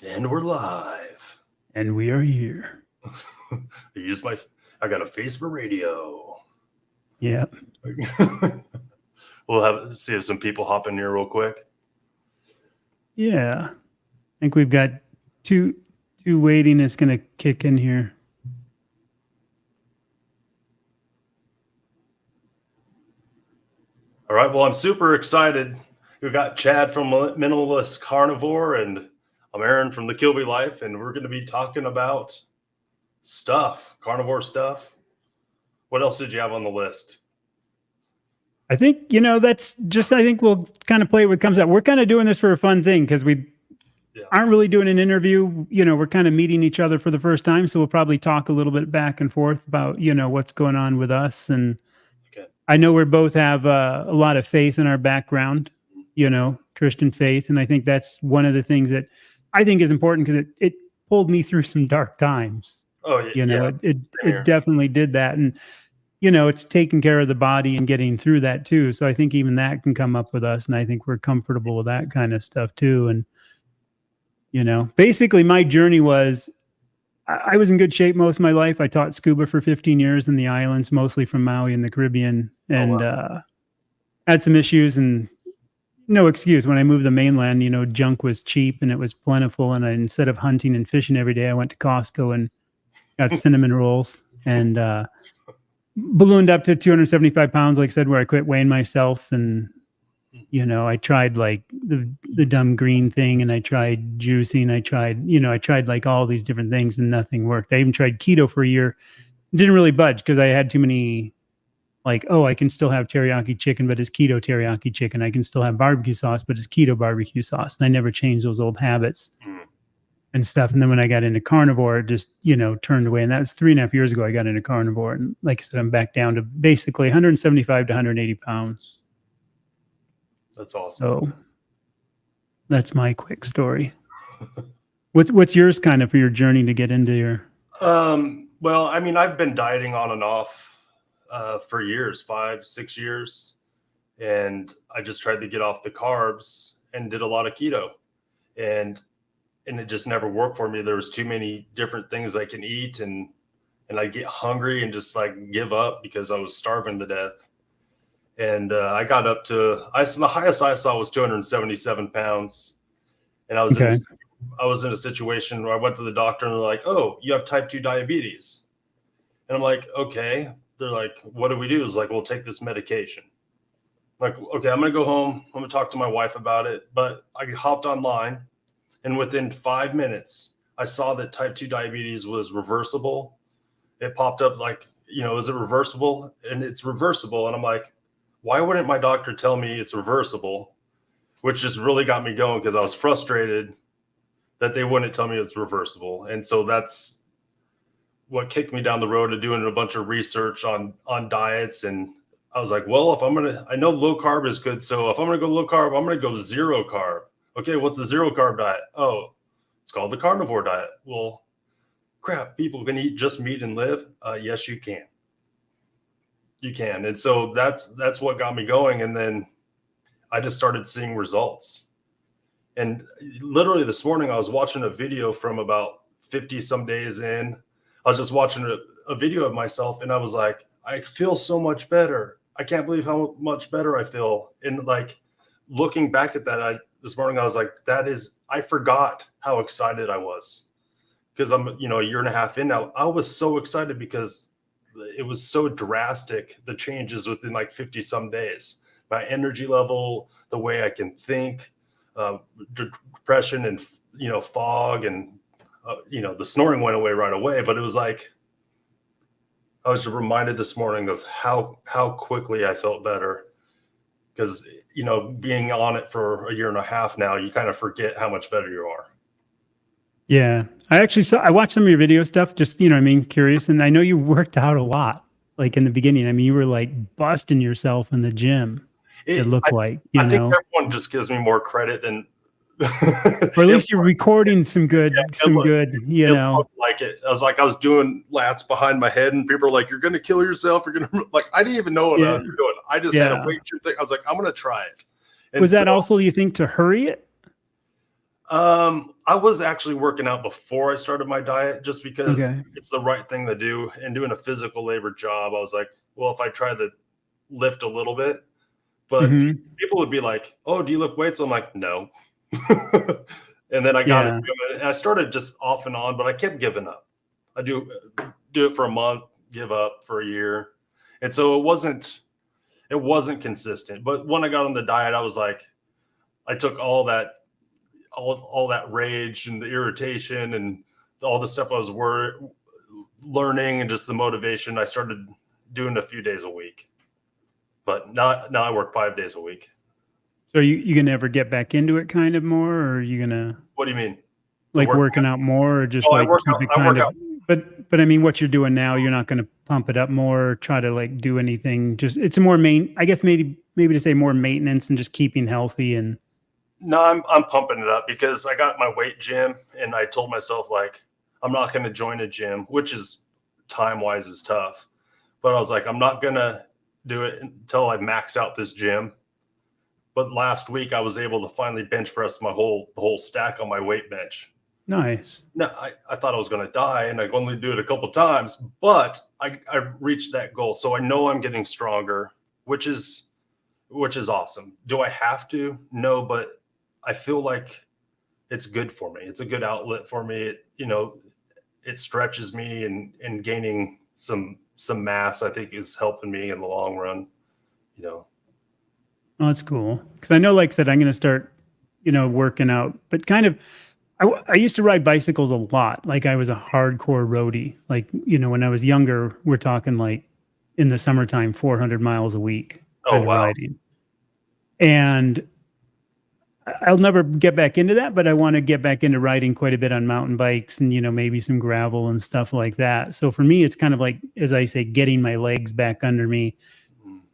And we're live. And we are here. I got a face for radio. Yeah. We'll see if some people hop in here real quick. Yeah. I think we've got two waiting is going to kick in here. All right. Well, I'm super excited. We've got Chad from Minimalist Carnivore, and I'm Aaron from the Kilby Life, and we're going to be talking about carnivore stuff. What else did you have on the list? I think, that's just, I think we'll kind of play what comes out. We're kind of doing this for a fun thing because we aren't really doing an interview. We're kind of meeting each other for the first time. So we'll probably talk a little bit back and forth about, what's going on with us. And I know we both have a lot of faith in our background, Christian faith. And I think that's one of the things that I think is important because it pulled me through some dark times. Oh, yeah. It definitely did that. And, it's taking care of the body and getting through that too. So I think even that can come up with us. And I think we're comfortable with that kind of stuff too. And, basically my journey was, I was in good shape most of my life. I taught scuba for 15 years in the islands, mostly from Maui in the Caribbean, and had some issues and no excuse. When I moved to the mainland, junk was cheap and it was plentiful. And instead of hunting and fishing every day, I went to Costco and got cinnamon rolls and ballooned up to 275 pounds, like I said, where I quit weighing myself. And, I tried like the dumb green thing, and I tried juicing. I tried like all these different things and nothing worked. I even tried keto for a year. Didn't really budge because I had too many like, oh, I can still have teriyaki chicken, but it's keto teriyaki chicken. I can still have barbecue sauce, but it's keto barbecue sauce. And I never changed those old habits and stuff. And then when I got into carnivore, it just, turned away. And that was 3.5 years ago I got into carnivore. And like I said, I'm back down to basically 175 to 180 pounds. That's awesome. So that's my quick story. What's yours kind of for your journey to get into your... Well, I mean, I've been dieting on and off for years, 5-6 years. And I just tried to get off the carbs and did a lot of keto. And it just never worked for me. There was too many different things I can eat, and I'd get hungry and just like give up because I was starving to death. And I got up to, the highest I saw was 277 pounds. And I was in a situation where I went to the doctor and they're like, oh, you have type 2 diabetes. And I'm like, okay. They're like, what do we do? It's like, we'll take this medication. I'm like, okay, I'm going to go home. I'm going to talk to my wife about it. But I hopped online, and within 5 minutes, I saw that type 2 diabetes was reversible. It popped up like, is it reversible? And it's reversible. And I'm like, why wouldn't my doctor tell me it's reversible? Which just really got me going because I was frustrated that they wouldn't tell me it's reversible. And so that's what kicked me down the road to doing a bunch of research on diets. And I was like, well, I know low carb is good. So if I'm going to go low carb, I'm going to go zero carb. Okay, what's the zero carb diet? Oh, it's called the carnivore diet. Well, crap, people can eat just meat and live? Yes, you can. You can. And so that's what got me going. And then I just started seeing results. And literally this morning, I was watching a video from about 50 some days in. I was just watching a video of myself, and I was like, I feel so much better. I can't believe how much better I feel. And like looking back at that, this morning, I was like, I forgot how excited I was because I'm, a year and a half in now. I was so excited because it was so drastic, the changes within like 50 some days. My energy level, the way I can think, depression and, fog and, the snoring went away right away. But it was like, I was reminded this morning of how quickly I felt better because, being on it for a year and a half now, you kind of forget how much better you are. Yeah. I watched some of your video stuff, just, curious. And I know you worked out a lot, like in the beginning. I mean, you were like busting yourself in the gym. It looked like, I think everyone just gives me more credit than, or at least you're recording some good, like it. I was doing lats behind my head, and people are like, you're going to kill yourself. You're going to like, I didn't even know what I was doing. I just had a weight thing. I was like, I'm going to try it. And was that also, you think, to hurry it? I was actually working out before I started my diet just because Okay. it's the right thing to do. And doing a physical labor job, I was like, well, if I try to lift a little bit, but Hmm. people would be like, "Oh, do you lift weights?" I'm like, "No." And then I got it, Yeah. and I started just off and on, but I kept giving up. I do it for a month, give up for a year, and so it wasn't consistent. But when I got on the diet, I was like, I took all that rage and the irritation and all the stuff I was learning and just the motivation. I started doing a few days a week, but now I work 5 days a week. So you gonna ever get back into it kind of more, or are you gonna What do you mean? To like work? working out more, or just Oh, I like work keep out. it I kind work of? out. But I mean, what you're doing now, you're not gonna pump it up more, or try to like do anything. Just it's a more I guess maybe to say more maintenance and just keeping healthy and No, I'm pumping it up because I got my weight gym, and I told myself like I'm not going to join a gym, which is time wise is tough. But I was like, I'm not gonna do it until I max out this gym. But last week I was able to finally bench press the whole stack on my weight bench. nice. No, I thought I was going to die, and I could only do it a couple times, but I reached that goal. So I know I'm getting stronger, which is awesome. Do I have to? No, but I feel like it's good for me. It's a good outlet for me. It stretches me, and gaining some mass, I think, is helping me in the long run. You know, Oh, that's cool. Because I know, like I said, I'm gonna start, working out, but kind of. I used to ride bicycles a lot. Like I was a hardcore roadie. Like, when I was younger, we're talking like in the summertime, 400 miles a week oh kind of wow, riding. And I'll never get back into that, but I want to get back into riding quite a bit on mountain bikes and, maybe some gravel and stuff like that. So for me, it's kind of like, as I say, getting my legs back under me.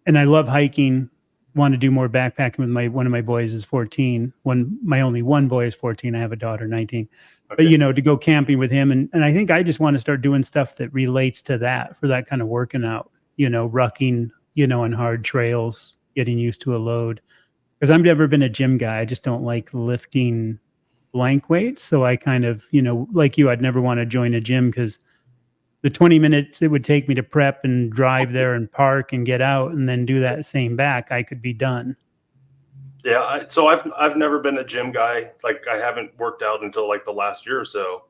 And I love hiking. Want to do more backpacking with one of my boys is 14. My only one boy is 14. I have a daughter, 19. But okay, to go camping with him, and I think I just want to start doing stuff that relates to that for that kind of working out. Rucking, on hard trails, getting used to a load. Because I've never been a gym guy. I just don't like lifting blank weights. So I kind of, like you, I'd never want to join a gym because the 20 minutes it would take me to prep and drive there and park and get out and then do that same back, I could be done. yeah. So I've never been a gym guy. Like I haven't worked out until like the last year or so.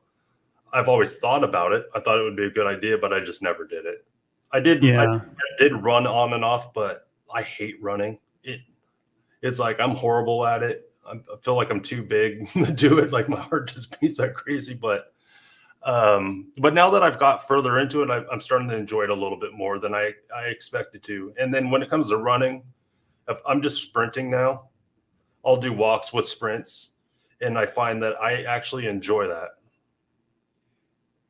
I've always thought about it. I thought it would be a good idea, but I just never did it. I Yeah. did run on and off, but I hate running. It's like I'm horrible at it. I feel like I'm too big to do it. Like my heart just beats like crazy. But now that I've got further into it, I'm starting to enjoy it a little bit more than I expected to. And then when it comes to running, if I'm just sprinting now. I'll do walks with sprints, and I find that I actually enjoy that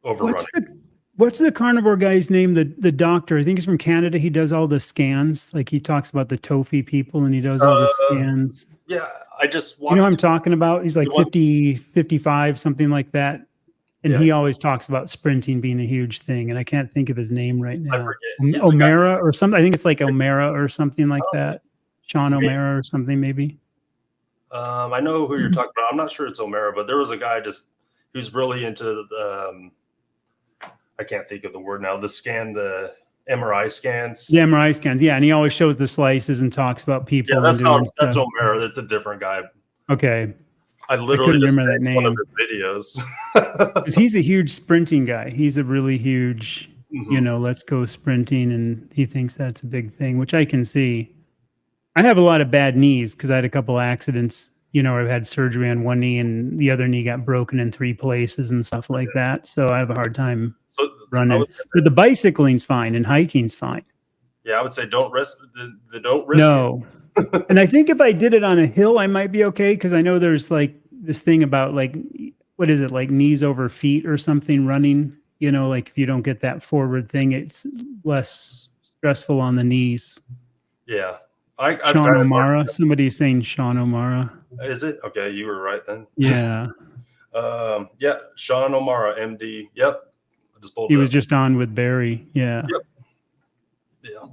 over What's running. the what's the carnivore guy's name? The doctor. I think he's from Canada. He does all the scans. Like he talks about the TOFI people and he does all the Uh, scans. yeah, I just You know what I'm watched talking about? He's the like one. 50, 55, something like that. And Yeah, he always talks about sprinting being a huge thing. And I can't think of his name right I now. forget. He's the guy. O'Mara or something. I think it's like O'Mara or something like that. Sean Maybe, O'Mara or something, maybe. I know who you're talking about. I'm not sure it's O'Mara, but there was a guy just who's really into the. I can't think of the word now. The MRI scans. The MRI scans. Yeah. And he always shows the slices and talks about Yeah, people and that's not doing that's stuff. O'Mara. That's a different guy. Okay. I I literally couldn't just remember that saved one of name. his videos. Because he's a huge sprinting guy. He's a really huge, Mhm. let's go sprinting. And he thinks that's a big thing, which I can see. I have a lot of bad knees because I had a couple accidents, I've had surgery on one knee and the other knee got broken in 3 places and stuff like that. So I have a hard time So I running. would, But the bicycling's fine and hiking's fine. yeah, I would say don't risk don't risk it. No. And I think if I did it on a hill, I might be okay because I know there's like this thing about like, what is it, like knees over feet or something running? Like if you don't get that forward thing, it's less stressful on the knees. Yeah, I've Sean kind of O'Mara, somebody's saying Sean O'Mara. learned. Is it okay? You were right then. Yeah. Yeah, Sean O'Mara, MD. Yep, I just pulled He it was up. just on with Barry. Yeah. Yep. Yeah.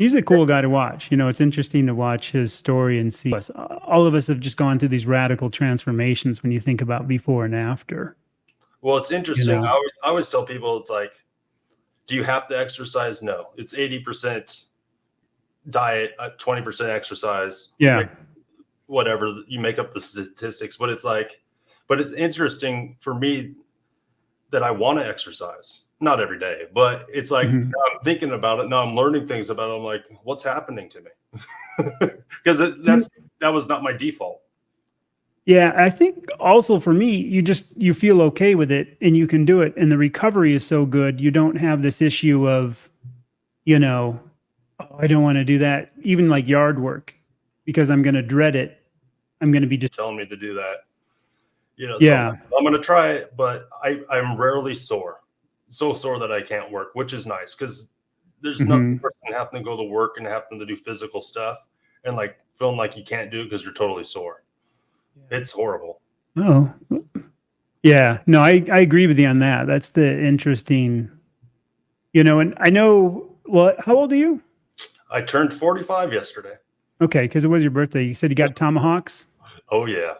He's a cool guy to watch. It's interesting to watch his story and see us. All of us have just gone through these radical transformations when you think about before and after. Well, it's interesting. I always tell people, it's like, do you have to exercise? No. It's 80% diet, 20% exercise. Yeah. Whatever, you make up the statistics, but it's interesting for me that I want to exercise. Not every day, but it's like, Mhm. now I'm thinking about it. Now I'm learning things about it. I'm like, what's happening to me? Because that was not my default. Yeah, I think also for me, you feel okay with it and you can do it, and the recovery is so good. You don't have this issue of, oh, I don't want to do that, even like yard work, because I'm going to dread it. I'm going to be just Telling me to do that. So yeah. I'm going to try it, but I'm rarely sore. So sore that I can't work, which is nice, because there's nothing worse than having to go to work and having to do physical stuff and like feeling like you can't do it because you're totally sore. It's horrible. Oh, yeah. No, I agree with you on that. That's the interesting, and I know, well, how old are you? I turned 45 yesterday. Okay, because it was your birthday. You said you got tomahawks? Oh, yeah.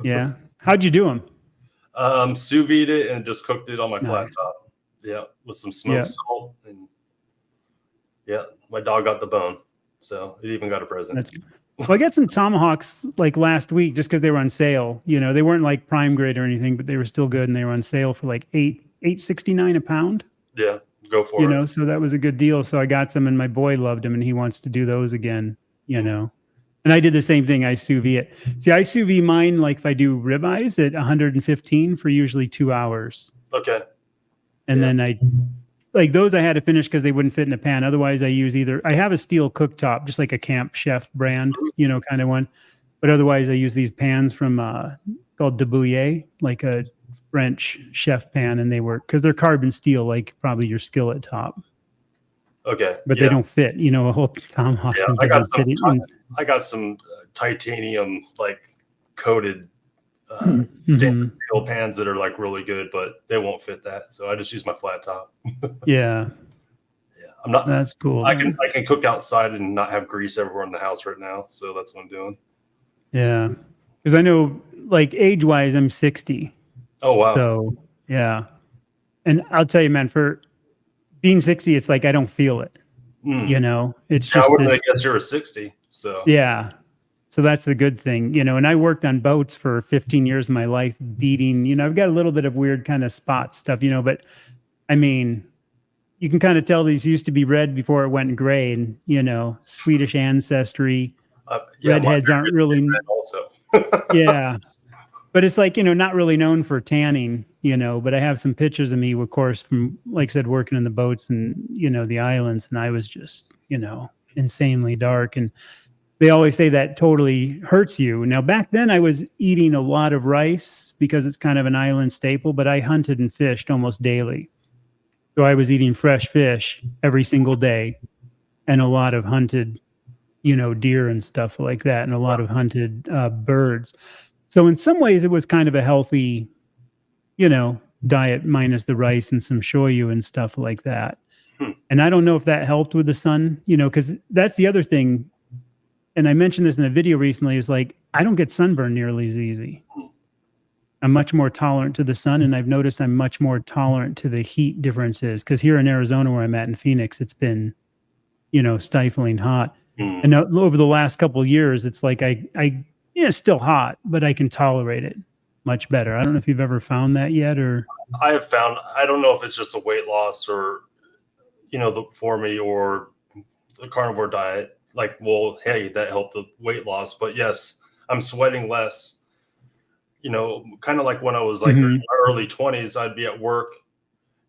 Yeah. How'd you do them? Sous vide it and just cooked it on my flat Nice. top. Yeah, with some smoked salt. And yeah, my dog got the bone. So it even got a present. That's good. Well, I got some tomahawks like last week just because they were on sale. They weren't like prime grade or anything, but they were still good, and they were on sale for like $8.69 a pound. Yeah, go for it. So that was a good deal. So I got some, and my boy loved them, and he wants to do those again. And I did the same thing. I sous vide it. See, I sous vide mine like if I do ribeyes at 115 for usually 2 hours. Okay. And then like those I had to finish because they wouldn't fit in a pan. Otherwise, I have a steel cooktop, just like a Camp Chef brand, kind of one. But otherwise, I use these pans from called De Bouillet, like a French chef pan, and they work because they're carbon steel, like probably your skillet top. Okay. But they don't fit, a whole tomahawk. Yeah, I got some titanium like coated stainless steel pans that are like really good, but they won't fit that. So I just use my flat top. Yeah. I'm not. That's cool. I can cook outside and not have grease everywhere in the house right now. So that's what I'm doing. Yeah, because I know, like age wise, I'm 60. Oh wow. So yeah, and I'll tell you, man, for being 60, it's like I don't feel it. It's just I guess you're a 60. So yeah. So that's the good thing, and I worked on boats for 15 years of my life beating, I've got a little bit of weird kind of spot stuff, but I mean, you can kind of tell these used to be red before it went gray, and, Swedish ancestry. Redheads aren't really also. yeah. But it's like, not really known for tanning, but I have some pictures of me, of course, from, like I said, working in the boats and, the islands. And I was just, insanely dark. And they always say that totally hurts you. Now, back then I was eating a lot of rice because it's kind of an island staple, but I hunted and fished almost daily. So I was eating fresh fish every single day and a lot of hunted, deer and stuff like that, and a lot of hunted birds. So in some ways it was kind of a healthy, diet minus the rice and some shoyu and stuff like that. And I don't know if that helped with the sun, because that's the other thing. And I mentioned this in a video recently, is like, I don't get sunburned nearly as easy. I'm much more tolerant to the sun, and I've noticed I'm much more tolerant to the heat differences. Because here in Arizona, where I'm at in Phoenix, it's been, stifling hot. And over the last couple of years, it's like it's still hot, but I can tolerate it much better. I don't know if you've ever found that yet, or I have found. I don't know if it's just a weight loss or, for me, or the carnivore diet. Like, well, hey, that helped the weight loss, but yes, I'm sweating less. Kind of like when I was like in my early 20s, I'd be at work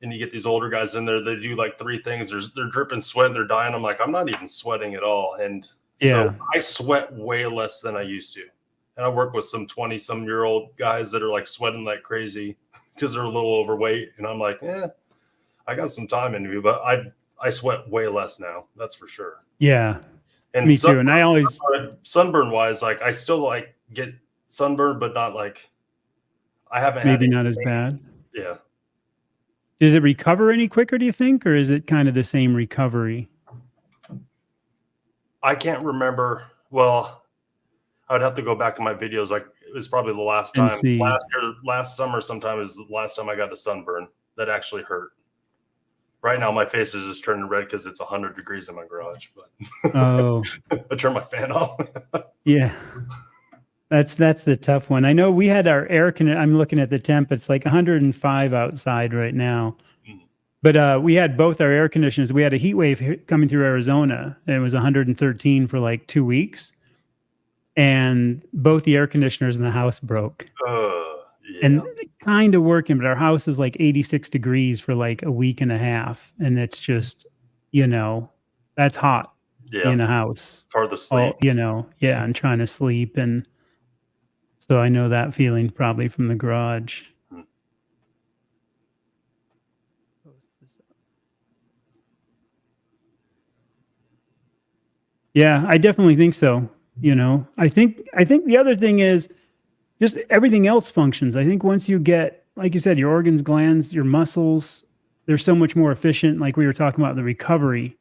and you get these older guys in there, they do like 3 things. They're dripping sweat and they're dying. I'm like, I'm not even sweating at all. And so I sweat way less than I used to. And I work with some 20-some-year-old guys that are like sweating like crazy because they're a little overweight. And I'm like, I got some time in me, but I sweat way less now. That's for sure. Yeah. And me too. And I always sunburn wise, like I still like get sunburn, but not like I haven't maybe not as bad. Yeah. Does it recover any quicker, do you think, or is it kind of the same recovery? I can't remember. Well, I would have to go back in my videos. Like it was probably the last and time see. last summer sometime is the last time I got a sunburn that actually hurt. Right now my face is just turning red because it's 100 degrees in my garage, but Oh, I turned my fan off. yeah. That's the tough one. I know we had our I'm looking at the temp. It's like 105 outside right now. But we had both our air conditioners. We had a heat wave coming through Arizona, and it was 113 for like 2 weeks. And both the air conditioners in the house broke. Yeah. And kind of working, but our house is like 86 degrees for like a week and a half. And it's just, that's hot in a house. Hard to sleep. Yeah, and trying to sleep. And so I know that feeling probably from the garage. Yeah, I definitely think so. I think the other thing is just everything else functions. I think once you get, like you said, your organs, glands, your muscles, they're so much more efficient. Like we were talking about the recovery,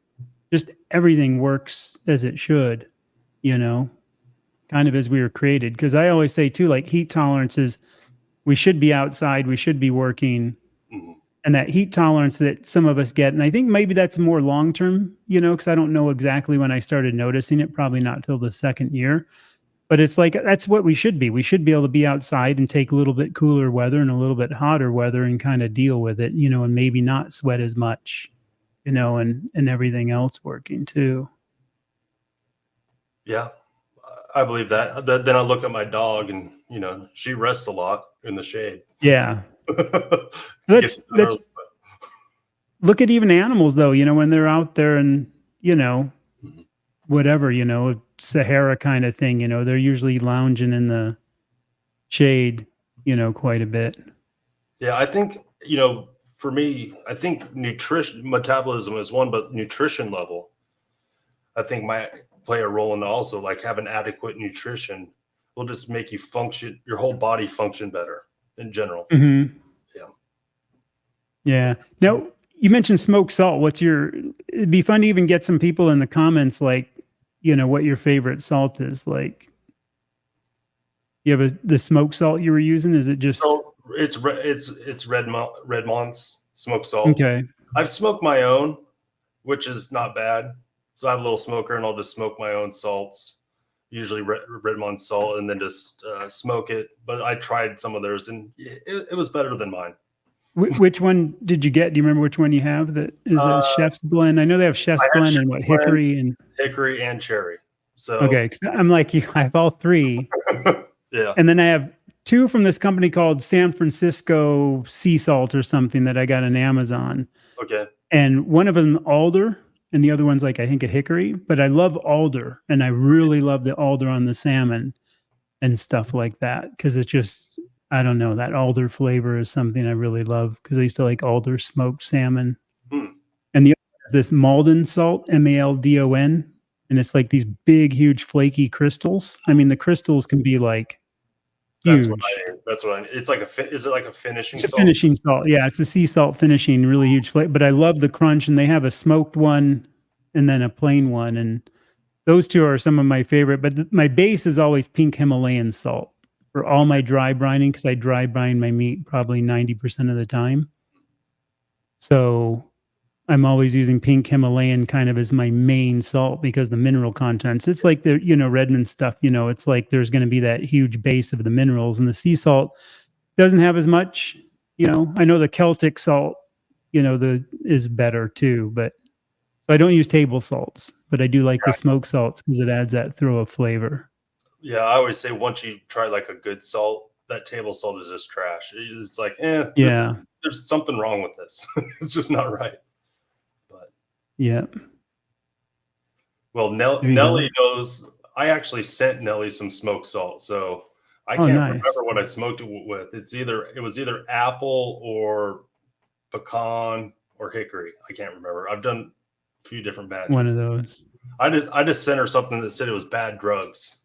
just everything works as it should, kind of as we were created. Because I always say too, like heat tolerances, we should be outside, we should be working. And that heat tolerance that some of us get, and I think maybe that's more long-term, because I don't know exactly when I started noticing it, probably not till the second year. But it's like, that's what we should be. We should be able to be outside and take a little bit cooler weather and a little bit hotter weather and kind of deal with it, and maybe not sweat as much, and everything else working too. Yeah, I believe that. Then I look at my dog and, she rests a lot in the shade. Yeah. Let's look at even animals though, when they're out there and, whatever, Sahara kind of thing, they're usually lounging in the shade, quite a bit. Yeah, I think, for me, I think nutrition, metabolism is one, but nutrition level, I think might play a role in also, like having adequate nutrition will just make you function, your whole body function better in general. Mm-hmm. Yeah. Yeah. Now, you mentioned smoked salt. It'd be fun to even get some people in the comments, like, what your favorite salt is. Like, you have the smoked salt you were using? Is it just? So it's Redmont's smoked salt. Okay. I've smoked my own, which is not bad. So I have a little smoker and I'll just smoke my own salts, usually Redmond salt, and then just smoke it. But I tried some of theirs and it was better than mine. Which one did you get? Do you remember which one you have? That is a Chef's Blend. I know they have Chef's Blend and what, hickory and cherry. So okay, I'm like you. I have all three. Yeah, and then I have two from this company called San Francisco Sea Salt or something that I got on Amazon. Okay, and one of them alder, and the other one's like I think a hickory. But I love alder, and I really love the alder on the salmon and stuff like that because it's just. I don't know, that alder flavor is something I really love because I used to like alder smoked salmon. And the other is this Maldon salt, Maldon, and it's like these big, huge, flaky crystals. I mean, the crystals can be like huge. That's what I. It's like is it like a finishing? It's a finishing salt. Yeah, it's a sea salt finishing, really huge flavor. But I love the crunch, and they have a smoked one and then a plain one, and those two are some of my favorite. But my base is always pink Himalayan salt. For all my dry brining, because I dry brine my meat probably 90% of the time. So I'm always using pink Himalayan kind of as my main salt because the mineral contents. It's like the, Redmond stuff, it's like there's going to be that huge base of the minerals, and the sea salt doesn't have as much, I know the Celtic salt, is better too, but so I don't use table salts, but I do like the smoked salts because it adds that throw of flavor. Yeah, I always say once you try like a good salt, that table salt is just trash. It's like, there's something wrong with this. It's just not right. But yeah. Well, Nelly knows. I actually sent Nelly some smoked salt, so I can't remember what I smoked it with. It was either apple or pecan or hickory. I can't remember. I've done a few different batches. One of those. I just sent her something that said it was bad drugs.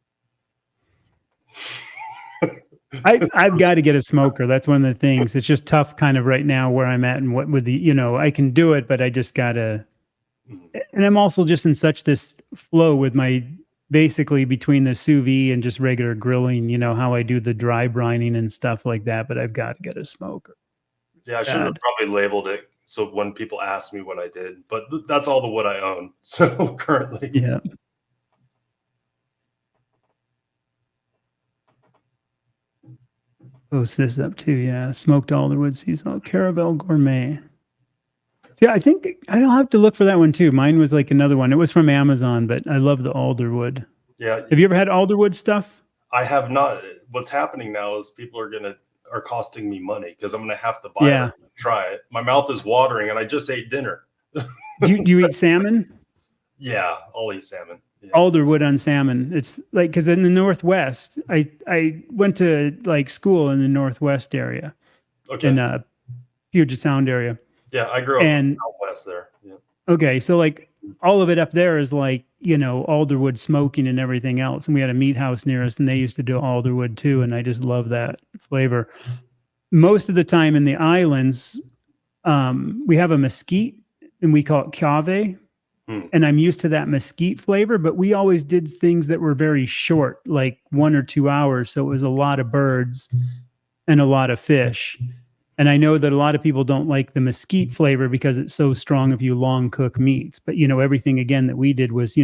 I've got to get a smoker. That's one of the things. It's just tough kind of right now where I'm at and what with the, I can do it, but I just got to, and I'm also just in such this flow with my basically between the sous vide and just regular grilling, how I do the dry brining and stuff like that. But I've got to get a smoker. Yeah, I should have probably labeled it so when people ask me what I did, but that's all the wood I own. So currently, Yeah. Post this up too. Yeah, smoked alderwood seasonal Caravelle Gourmet. Yeah, I think I'll have to look for that one too. Mine was like another one. It was from Amazon, but I love the alderwood. Yeah. Have you ever had alderwood stuff? I have not. What's happening now is people are costing me money because I'm gonna have to buy it and try it. My mouth is watering, and I just ate dinner. do you eat salmon? Yeah, I'll eat salmon. Yeah. Alderwood on salmon. It's like, because in the Northwest, I went to like school in the Northwest area, in Puget Sound area. Yeah, I grew up in the Southwest there. Yeah. Okay, so like all of it up there is like, alderwood smoking and everything else. And we had a meat house near us, and they used to do alderwood too, and I just love that flavor. Most of the time in the islands, we have a mesquite, and we call it cave. And I'm used to that mesquite flavor, but we always did things that were very short, like 1 or 2 hours. So it was a lot of birds and a lot of fish. And I know that a lot of people don't like the mesquite flavor because it's so strong if you long cook meats. But, everything again that we did was,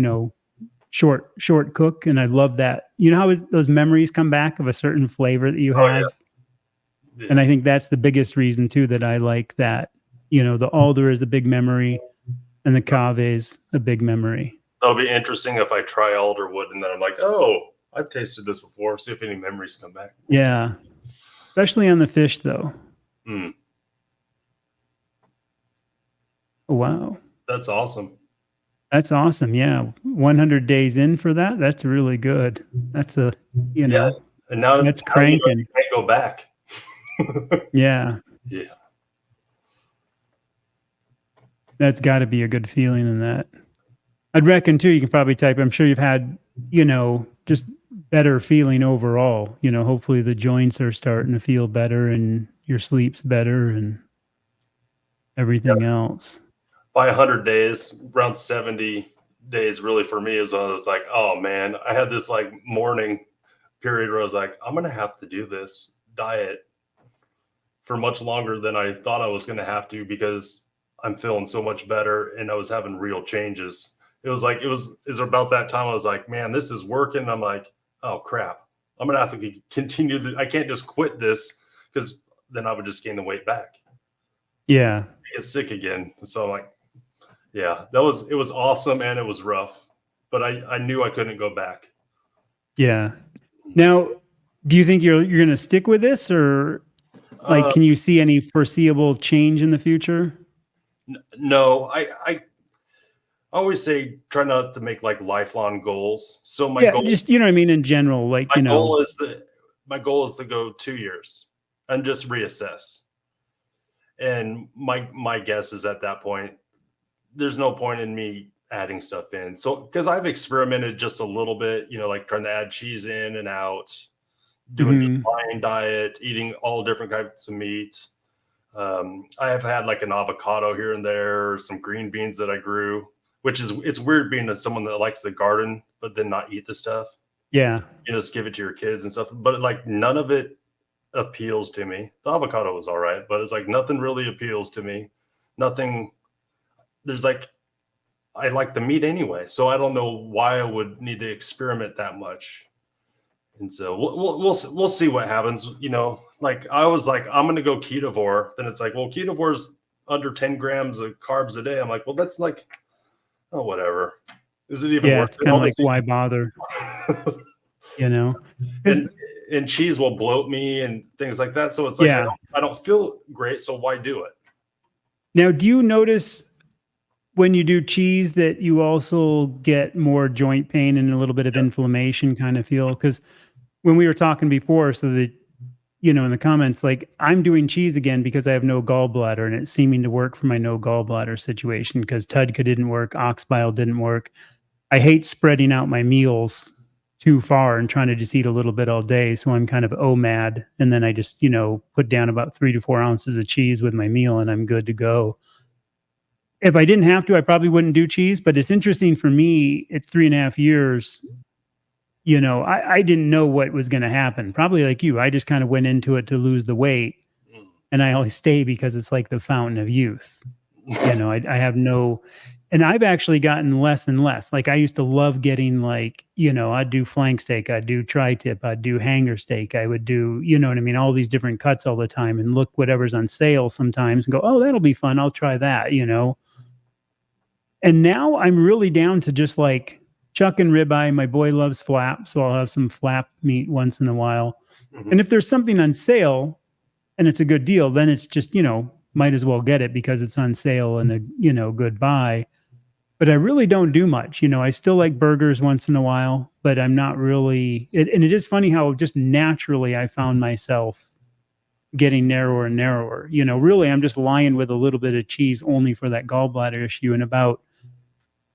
short cook. And I love that. You know how those memories come back of a certain flavor that you have? Yeah. And I think that's the biggest reason too, that I like that. The alder is a big memory. And the cave is a big memory. That'll be interesting if I try alderwood and then I'm like, oh, I've tasted this before. See if any memories come back. Yeah. Especially on the fish, though. Oh, wow. That's awesome. That's awesome. Yeah. 100 days in for that. That's really good. That's and now that's cranking. I can't go back. Yeah. Yeah. That's got to be a good feeling in that. I'd reckon too, you can probably type, I'm sure you've had, just better feeling overall. Hopefully the joints are starting to feel better and your sleep's better and everything else. By 100 days, around 70 days really for me is I was like, oh man, I had this like morning period where I was like, I'm going to have to do this diet for much longer than I thought I was going to have to because I'm feeling so much better and I was having real changes. It was about that time I was like, man, this is working. I'm like, oh crap, I'm going to have to continue. I can't just quit this because then I would just gain the weight back. Yeah. I get sick again. So I'm like, yeah, it was awesome. And it was rough, but I knew I couldn't go back. Yeah. Now, do you think you're going to stick with this or like, can you see any foreseeable change in the future? No, I always say try not to make like lifelong goals. So my goal, just what I mean in general, like my goal is to go 2 years and just reassess. And my guess is at that point, there's no point in me adding stuff in. So because I've experimented just a little bit, like trying to add cheese in and out, doing just plain diet, eating all different types of meat. I have had like an avocado here and there, some green beans that I grew, it's weird being someone that likes the garden, but then not eat the stuff. Yeah. Just give it to your kids and stuff. But like none of it appeals to me. The avocado was all right, but it's like nothing really appeals to me. Nothing. There's like, I like the meat anyway. So I don't know why I would need to experiment that much. And so we'll see what happens. Like I was like, I'm going to go ketovore. Then it's like, well, ketovore's under 10 grams of carbs a day. I'm like, well, that's like, oh, whatever. Is it even worth it? It's kind of like, why bother? And cheese will bloat me and things like that. So it's like, I don't feel great. So why do it? Now, do you notice when you do cheese that you also get more joint pain and a little bit of inflammation kind of feel? Because when we were talking before, so that, in the comments, like I'm doing cheese again because I have no gallbladder and it's seeming to work for my no gallbladder situation because Tudka didn't work, ox bile didn't work. I hate spreading out my meals too far and trying to just eat a little bit all day. So I'm kind of OMAD. And then I just, put down about 3 to 4 ounces of cheese with my meal and I'm good to go. if I didn't have to, I probably wouldn't do cheese. But it's interesting for me at 3.5 years, I didn't know what was going to happen. Probably like you, I just kind of went into it to lose the weight. And I always stay because it's like the fountain of youth. I have no, and I've actually gotten less and less. Like I used to love getting like, I'd do flank steak, I'd do tri-tip, I'd do hanger steak, I would do, you know what I mean, all these different cuts all the time and look whatever's on sale sometimes and go, oh, that'll be fun. I'll try that, And now I'm really down to just like chuck and ribeye. My boy loves flap, so I'll have some flap meat once in a while. Mm-hmm. And if there's something on sale and it's a good deal, then it's just, might as well get it because it's on sale and a, good buy. But I really don't do much. I still like burgers once in a while, but I'm not really, and it is funny how just naturally I found myself getting narrower and narrower. Really I'm just lying with a little bit of cheese only for that gallbladder issue. And about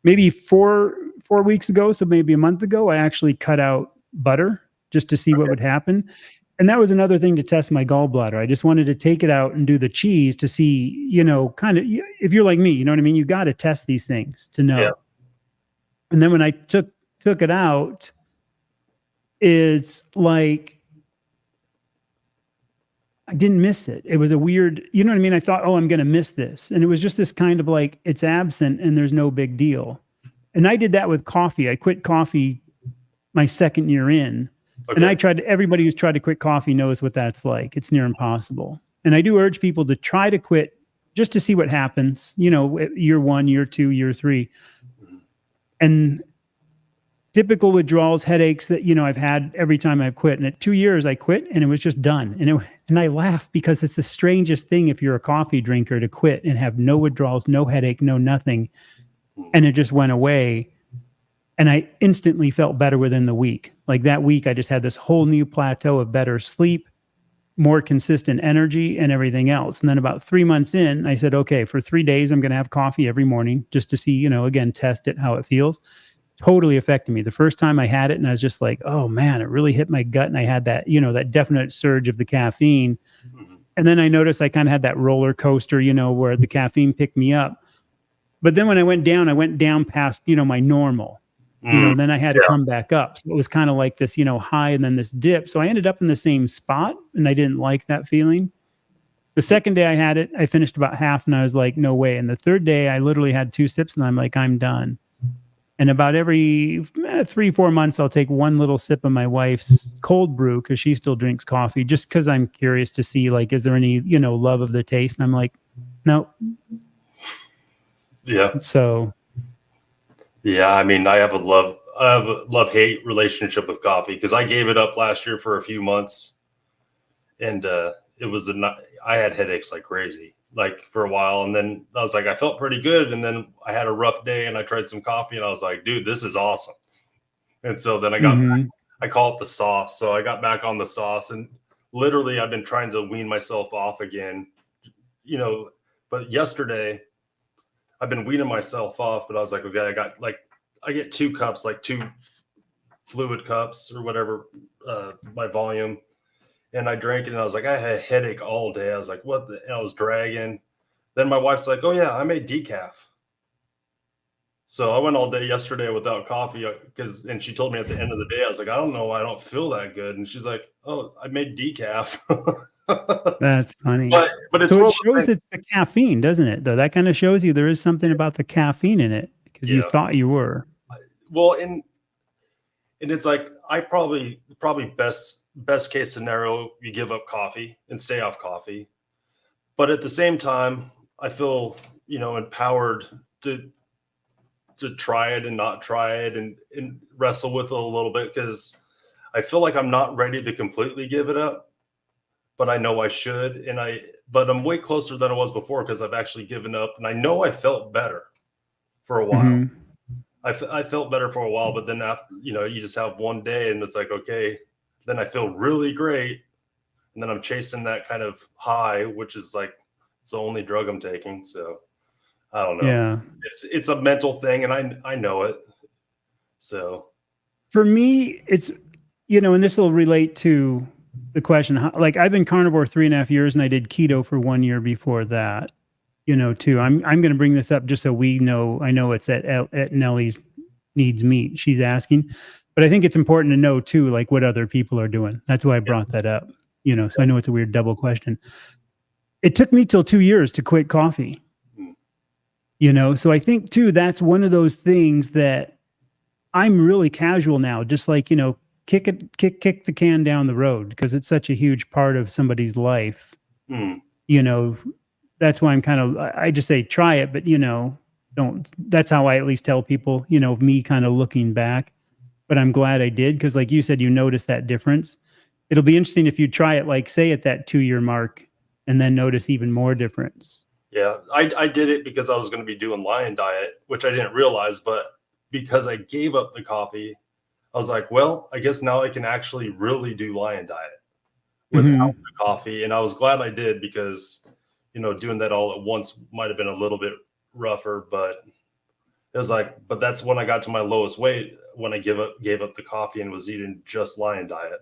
maybe four weeks ago, so maybe a month ago, I actually cut out butter just to see what would happen. And that was another thing to test my gallbladder. I just wanted to take it out and do the cheese to see, kind of, if you're like me, you know what I mean? You got to test these things to know. Yeah. And then when I took it out, it's like, I didn't miss it. It was a weird, you know what I mean? I thought, oh, I'm going to miss this. And it was just this kind of like, it's absent and there's no big deal. And I did that with coffee. I quit coffee my second year in. Okay. And everybody who's tried to quit coffee knows what that's like. It's near impossible. And I do urge people to try to quit just to see what happens, year 1, year 2, year 3. And typical withdrawals, headaches that, I've had every time I've quit. And at 2 years I quit and it was just done. And I laugh because it's the strangest thing if you're a coffee drinker to quit and have no withdrawals, no headache, no nothing. And it just went away. And I instantly felt better within the week. Like that week, I just had this whole new plateau of better sleep, more consistent energy, and everything else. And then about 3 months in, I said, okay, for 3 days, I'm going to have coffee every morning just to see, again, test it, how it feels. Totally affected me. The first time I had it, and I was just like, oh man, it really hit my gut. And I had that, that definite surge of the caffeine. And then I noticed I kind of had that roller coaster, where the caffeine picked me up. But then when I went down past, my normal. Then I had to come back up. So it was kind of like this, high and then this dip. So I ended up in the same spot and I didn't like that feeling. The second day I had it, I finished about half and I was like, no way. And the third day I literally had 2 sips and I'm like, I'm done. And about every 3-4 months, I'll take one little sip of my wife's cold brew because she still drinks coffee just because I'm curious to see, like, is there any, love of the taste? And I'm like, no. Yeah. So. Yeah, I mean, I have a love-hate relationship with coffee because I gave it up last year for a few months, and I had headaches like crazy, like for a while, and then I was like, I felt pretty good, and then I had a rough day, and I tried some coffee, and I was like, dude, this is awesome. And so then I got back, I call it the sauce, so I got back on the sauce, and literally I've been trying to wean myself off again, but yesterday. I've been weaning myself off, but I was like, okay, I get 2 cups, like 2 fluid cups or whatever, my volume. And I drank it and I was like, I had a headache all day. I was like, what and I was dragging. Then my wife's like, oh yeah, I made decaf. So I went all day yesterday without coffee and she told me at the end of the day, I was like, I don't know why I don't feel that good. And she's like, oh, I made decaf. That's funny. But it's so it shows it's the caffeine, doesn't it? Though that kind of shows you there is something about the caffeine in it because you thought you were. Well, and it's like I probably best case scenario, you give up coffee and stay off coffee. But at the same time, I feel empowered to try it and not try it and wrestle with it a little bit because I feel like I'm not ready to completely give it up. But I know I should, but I'm way closer than I was before because I've actually given up, and I know I felt better for a while. Mm-hmm. I felt better for a while, but then after, you just have one day, and it's like, okay, then I feel really great, and then I'm chasing that kind of high, which is like it's the only drug I'm taking. So I don't know. Yeah, it's a mental thing, and I know it. So for me, it's and this will relate to the question, like I've been carnivore 3.5 years and I did keto for 1 year before that, too. I'm going to bring this up just so we know. I know it's at Nellie's Needs Meat. She's asking, but I think it's important to know too, like what other people are doing. That's why I brought that up. So I know it's a weird double question. It took me till 2 years to quit coffee. So I think too, that's one of those things that I'm really casual now, just like, kick the can down the road because it's such a huge part of somebody's life. That's why I just say try it, but don't. That's how I at least tell people, me kind of looking back. But I'm glad I did because, like you said, you notice that difference. It'll be interesting if you try it, like say at that 2-year mark, and then notice even more difference. Yeah, I did it because I was going to be doing Lion Diet, which I didn't realize, but because I gave up the coffee, I was like, well, I guess now I can actually really do Lion Diet without the coffee. And I was glad I did because, doing that all at once might have been a little bit rougher, but it was like, but that's when I got to my lowest weight when I gave up the coffee and was eating just Lion Diet.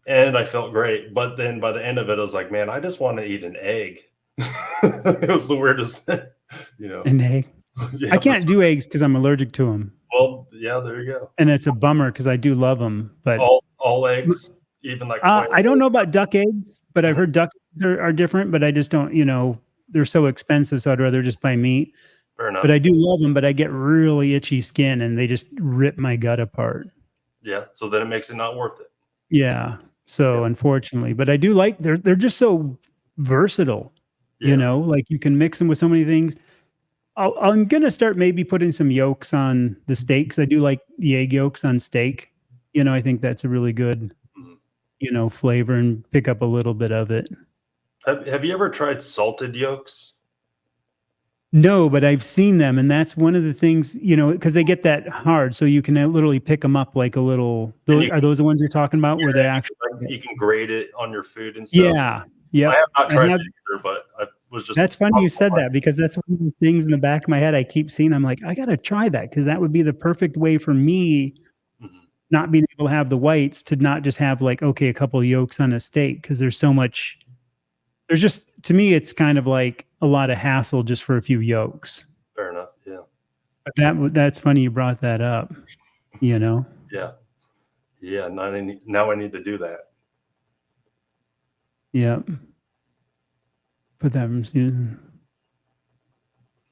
And I felt great. But then by the end of it, I was like, man, I just want to eat an egg. It was the weirdest thing, An egg. Yeah, I can't do eggs because I'm allergic to them. Well, yeah, there you go. And it's a bummer because I do love them. But all eggs, even like I don't know about duck eggs, but I've heard duck eggs are different. But I just don't, they're so expensive, so I'd rather just buy meat. Fair enough. But I do love them, but I get really itchy skin, and they just rip my gut apart. Yeah, so then it makes it not worth it. Yeah. So unfortunately, but I do like they're just so versatile. Like you can mix them with so many things. I'm gonna start maybe putting some yolks on the steak because I do like the egg yolks on steak. I think that's a really good, flavor and pick up a little bit of it. Have you ever tried salted yolks? No, but I've seen them, and that's one of the things, because they get that hard, so you can literally pick them up like a little. Are those the ones you're talking about, where they actually you can grate it on your food and stuff? Yeah. I have not tried it either, but I was just. That's funny you said that because that's one of the things in the back of my head I keep seeing. I'm like, I gotta try that because that would be the perfect way for me, not being able to have the whites, to not just have like a couple of yolks on a steak because there's so much. There's just, to me, it's kind of like a lot of hassle just for a few yolks. Fair enough. Yeah. But that's funny you brought that up. Yeah. Yeah. Now I need to do that. Yep. Put that from Susan.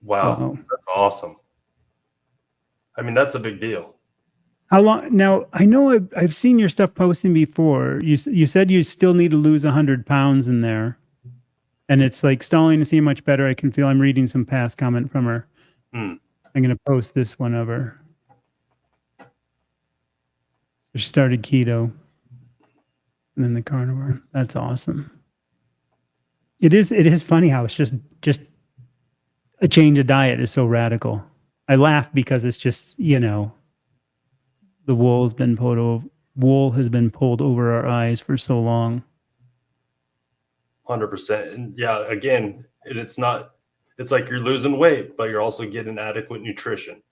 Wow. That's awesome. I mean, that's a big deal. How long now? I know I've seen your stuff posting before. You said you still need to lose 100 pounds in there. And it's like stalling to see much better I can feel. I'm reading some past comment from her. I'm going to post this one of her. So she started keto and then the carnivore. That's awesome. It is funny how it's just a change of diet is so radical. I laugh because it's just, the wool has been pulled over our eyes for so long. 100%. And yeah, again, it's like you're losing weight, but you're also getting adequate nutrition.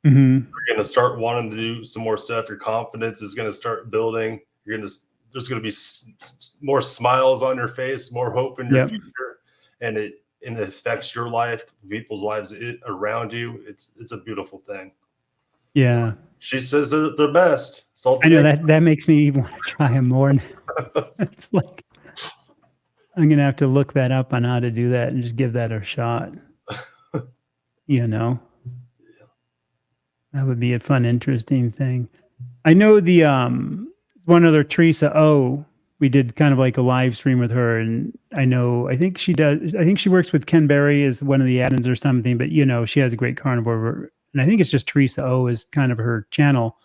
You're going to start wanting to do some more stuff. Your confidence is going to start building. There's going to be more smiles on your face, more hope in your future. And it affects your life, people's lives around you. It's a beautiful thing. Yeah. She says they're the best. I know that makes me want to try them more. It's like, I'm going to have to look that up on how to do that and just give that a shot. That would be a fun, interesting thing. I know the one other Teresa O, we did kind of like a live stream with her, and I think she works with Ken Berry as one of the admins or something, but she has a great carnivore, and I think it's just Teresa O is kind of her channel.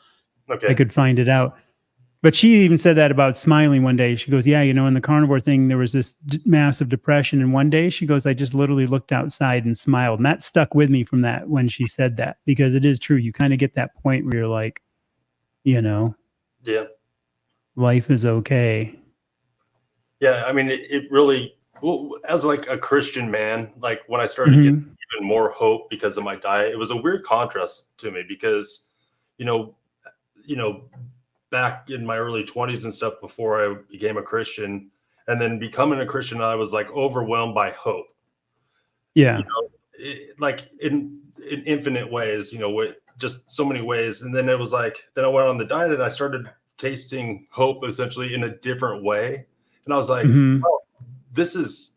Okay. I could find it out. But she even said that about smiling one day. She goes, yeah, in the carnivore thing, there was this massive depression. And one day she goes, I just literally looked outside and smiled. And that stuck with me from that when she said that, because it is true. You kind of get that point where you're like, life is okay. Yeah. I mean, it really, as like a Christian man, like when I started getting even more hope because of my diet, it was a weird contrast to me because, back in my early 20s and stuff before I became a Christian, And then becoming a Christian, I was like overwhelmed by hope, Yeah. like in infinite ways, with just so many ways. And then it was like, then I went on the diet and I started tasting hope essentially in a different way. And I was like, Hmm. oh, this is,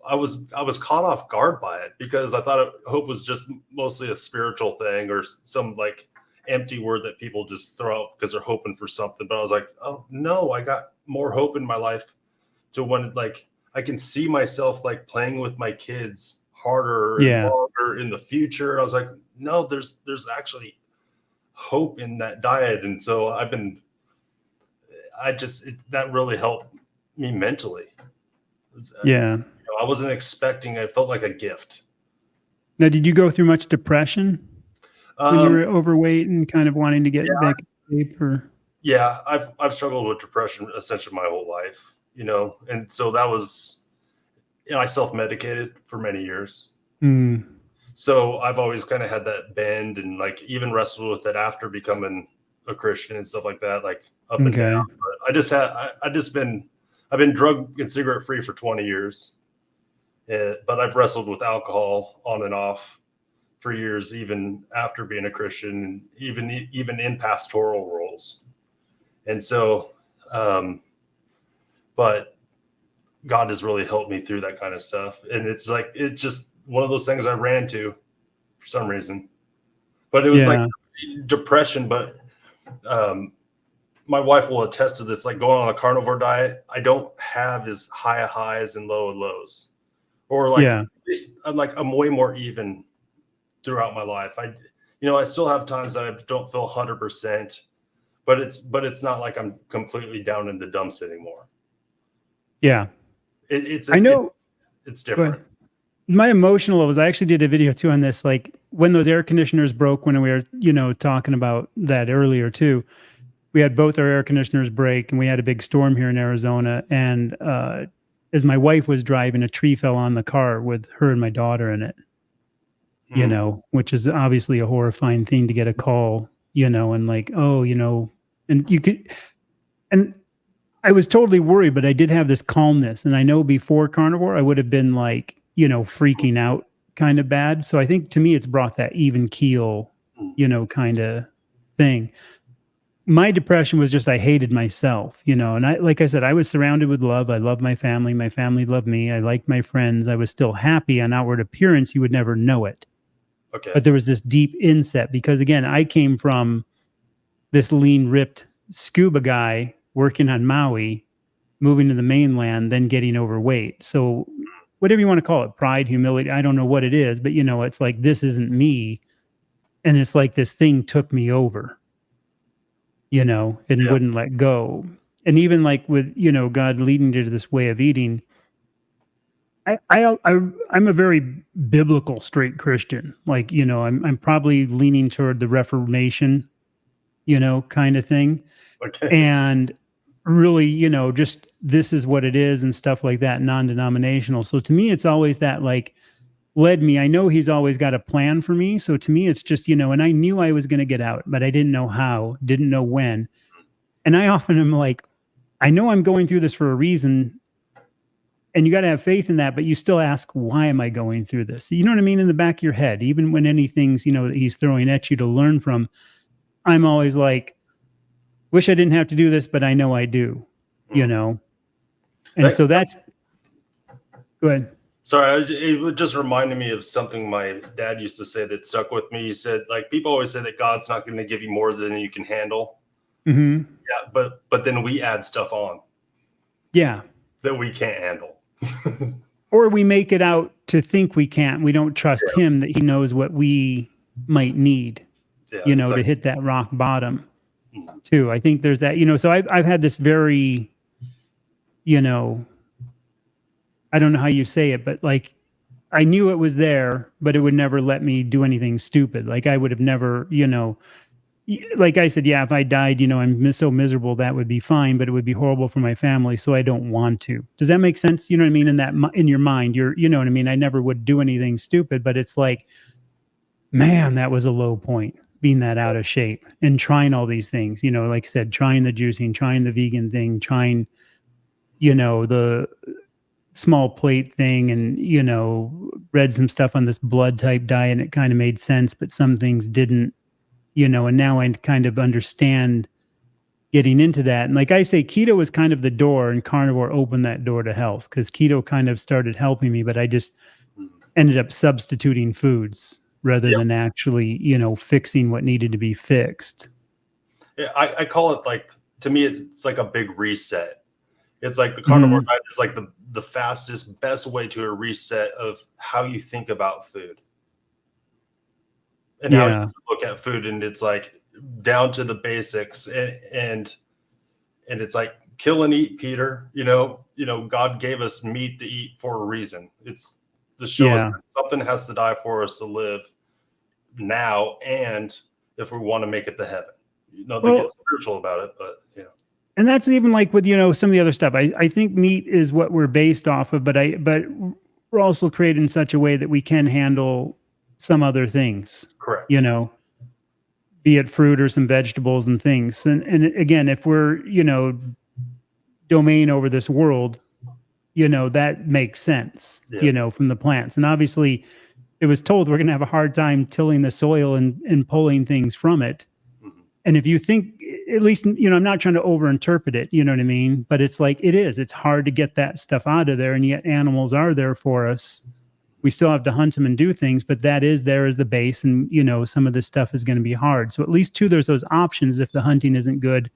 I was caught off guard by it because I thought hope was just mostly a spiritual thing or some like empty word that people just throw out because they're hoping for something. But I was like, oh no, I got more hope in my life to when like I can see myself like playing with my kids harder and Yeah. longer in the future. And I was like, no, there's actually hope in that diet. And so that really helped me mentally. Yeah. I wasn't expecting, it felt like a gift. Now, did you go through much depression when you Um, were overweight and kind of wanting to get yeah, back in shape? Or yeah, I've struggled with depression essentially my whole life, and so that was, I self-medicated for many years. mm, So I've always kind of had that bend and like even wrestled with it after becoming a Christian and stuff like that, like up and down. okay, But I've been drug and cigarette free for 20 years. But I've wrestled with alcohol on and off for years, even after being a Christian, even in pastoral roles. And so, but God has really helped me through that kind of stuff. And it's just one of those things I ran to for some reason. But it was like yeah, depression. But my wife will attest to this. Like going on a carnivore diet, I don't have as high highs and low lows, or like yeah, at least I'm way more even throughout my life. I still have times that I don't feel 100%, but it's not like I'm completely down in the dumps anymore. yeah. It's I know. it's Go ahead. different. My emotional levels. I actually did a video too on this. Like when those air conditioners broke, when we were, talking about that earlier too. We had both our air conditioners break, and we had a big storm here in Arizona. And as my wife was driving, a tree fell on the car with her and my daughter in it. Mm, Which is obviously a horrifying thing to get a call, and like, oh, and you could, and I was totally worried, but I did have this calmness. And I know before carnivore, I would have been like, freaking out kind of bad. So I think to me, it's brought that even keel, mm. kind of thing. My depression was just I hated myself, and like I said, I was surrounded with love. I love my family. My family loved me. I liked my friends. I was still happy on outward appearance. You would never know it. Okay. But there was this deep inset because again, I came from this lean, ripped scuba guy working on Maui, moving to the mainland, then getting overweight. So whatever you want to call it, pride, humility, I don't know what it is, but it's like this isn't me. And it's like this thing took me over, and Yeah. wouldn't let go. And even like with, God leading you to this way of eating, I'm a very biblical straight Christian. Like, I'm probably leaning toward the Reformation, kind of thing. Okay. And really, just this is what it is and stuff like that, non-denominational. So to me, it's always that like led me. I know he's always got a plan for me. So to me, it's just, and I knew I was going to get out, but I didn't know how, didn't know when. And I often am like, I know I'm going through this for a reason. And you got to have faith in that, but you still ask, why am I going through this? You know what I mean? In the back of your head, even when anything's, that he's throwing at you to learn from, I'm always like, wish I didn't have to do this, but I know I do, you Mm. know? And That, so that's, go ahead. sorry, it just reminded me of something my dad used to say that stuck with me. He said, like, people always say that God's not going to give you more than you can handle. Mm-hmm. Yeah, but then we add stuff on Yeah. that we can't handle. Or we make it out to think we can't. We don't trust him that he knows what we might need, Yeah, it's to like, hit that rock bottom mm, too. I think there's that, so I've had this very, you know, I don't know how you say it, but like I knew it was there, but it would never let me do anything stupid. Like I would have never, like I said, yeah, if I died, I'm so miserable, that would be fine, but it would be horrible for my family. So I don't want to. Does that make sense? You know what I mean? In your mind, you know what I mean? I never would do anything stupid, but it's like, man, that was a low point being that out of shape and trying all these things, like I said, trying the juicing, trying the vegan thing, trying the small plate thing, and read some stuff on this blood type diet, and it kind of made sense, but some things didn't. And now I kind of understand getting into that. And like I say, keto was kind of the door, and carnivore opened that door to health, because keto kind of started helping me, but I just ended up substituting foods rather Yep. than actually, fixing what needed to be fixed. Yeah, I call it, like, to me, it's like a big reset. It's like the carnivore diet is like the fastest, best way to a reset of how you think about food and how you look at food. And it's like down to the basics, and it's like kill and eat, Peter. God gave us meat to eat for a reason. It's to show us that something has to die for us to live now, and if we want to make it to heaven. They get spiritual about it, but and that's even like with some of the other stuff. I think meat is what we're based off of, but we're also created in such a way that we can handle some other things. Correct. Be it fruit or some vegetables and things. And again, if we're domain over this world, that makes sense. From the plants. And obviously, it was told we're going to have a hard time tilling the soil and pulling things from it. Mm-hmm. And if you think, at least, I'm not trying to overinterpret it, you know what I mean? But it's like, it's hard to get that stuff out of there. And yet animals are there for us. We still have to hunt them and do things, but that is there as the base. And, some of this stuff is going to be hard. So at least too, there's those options. If the hunting isn't good,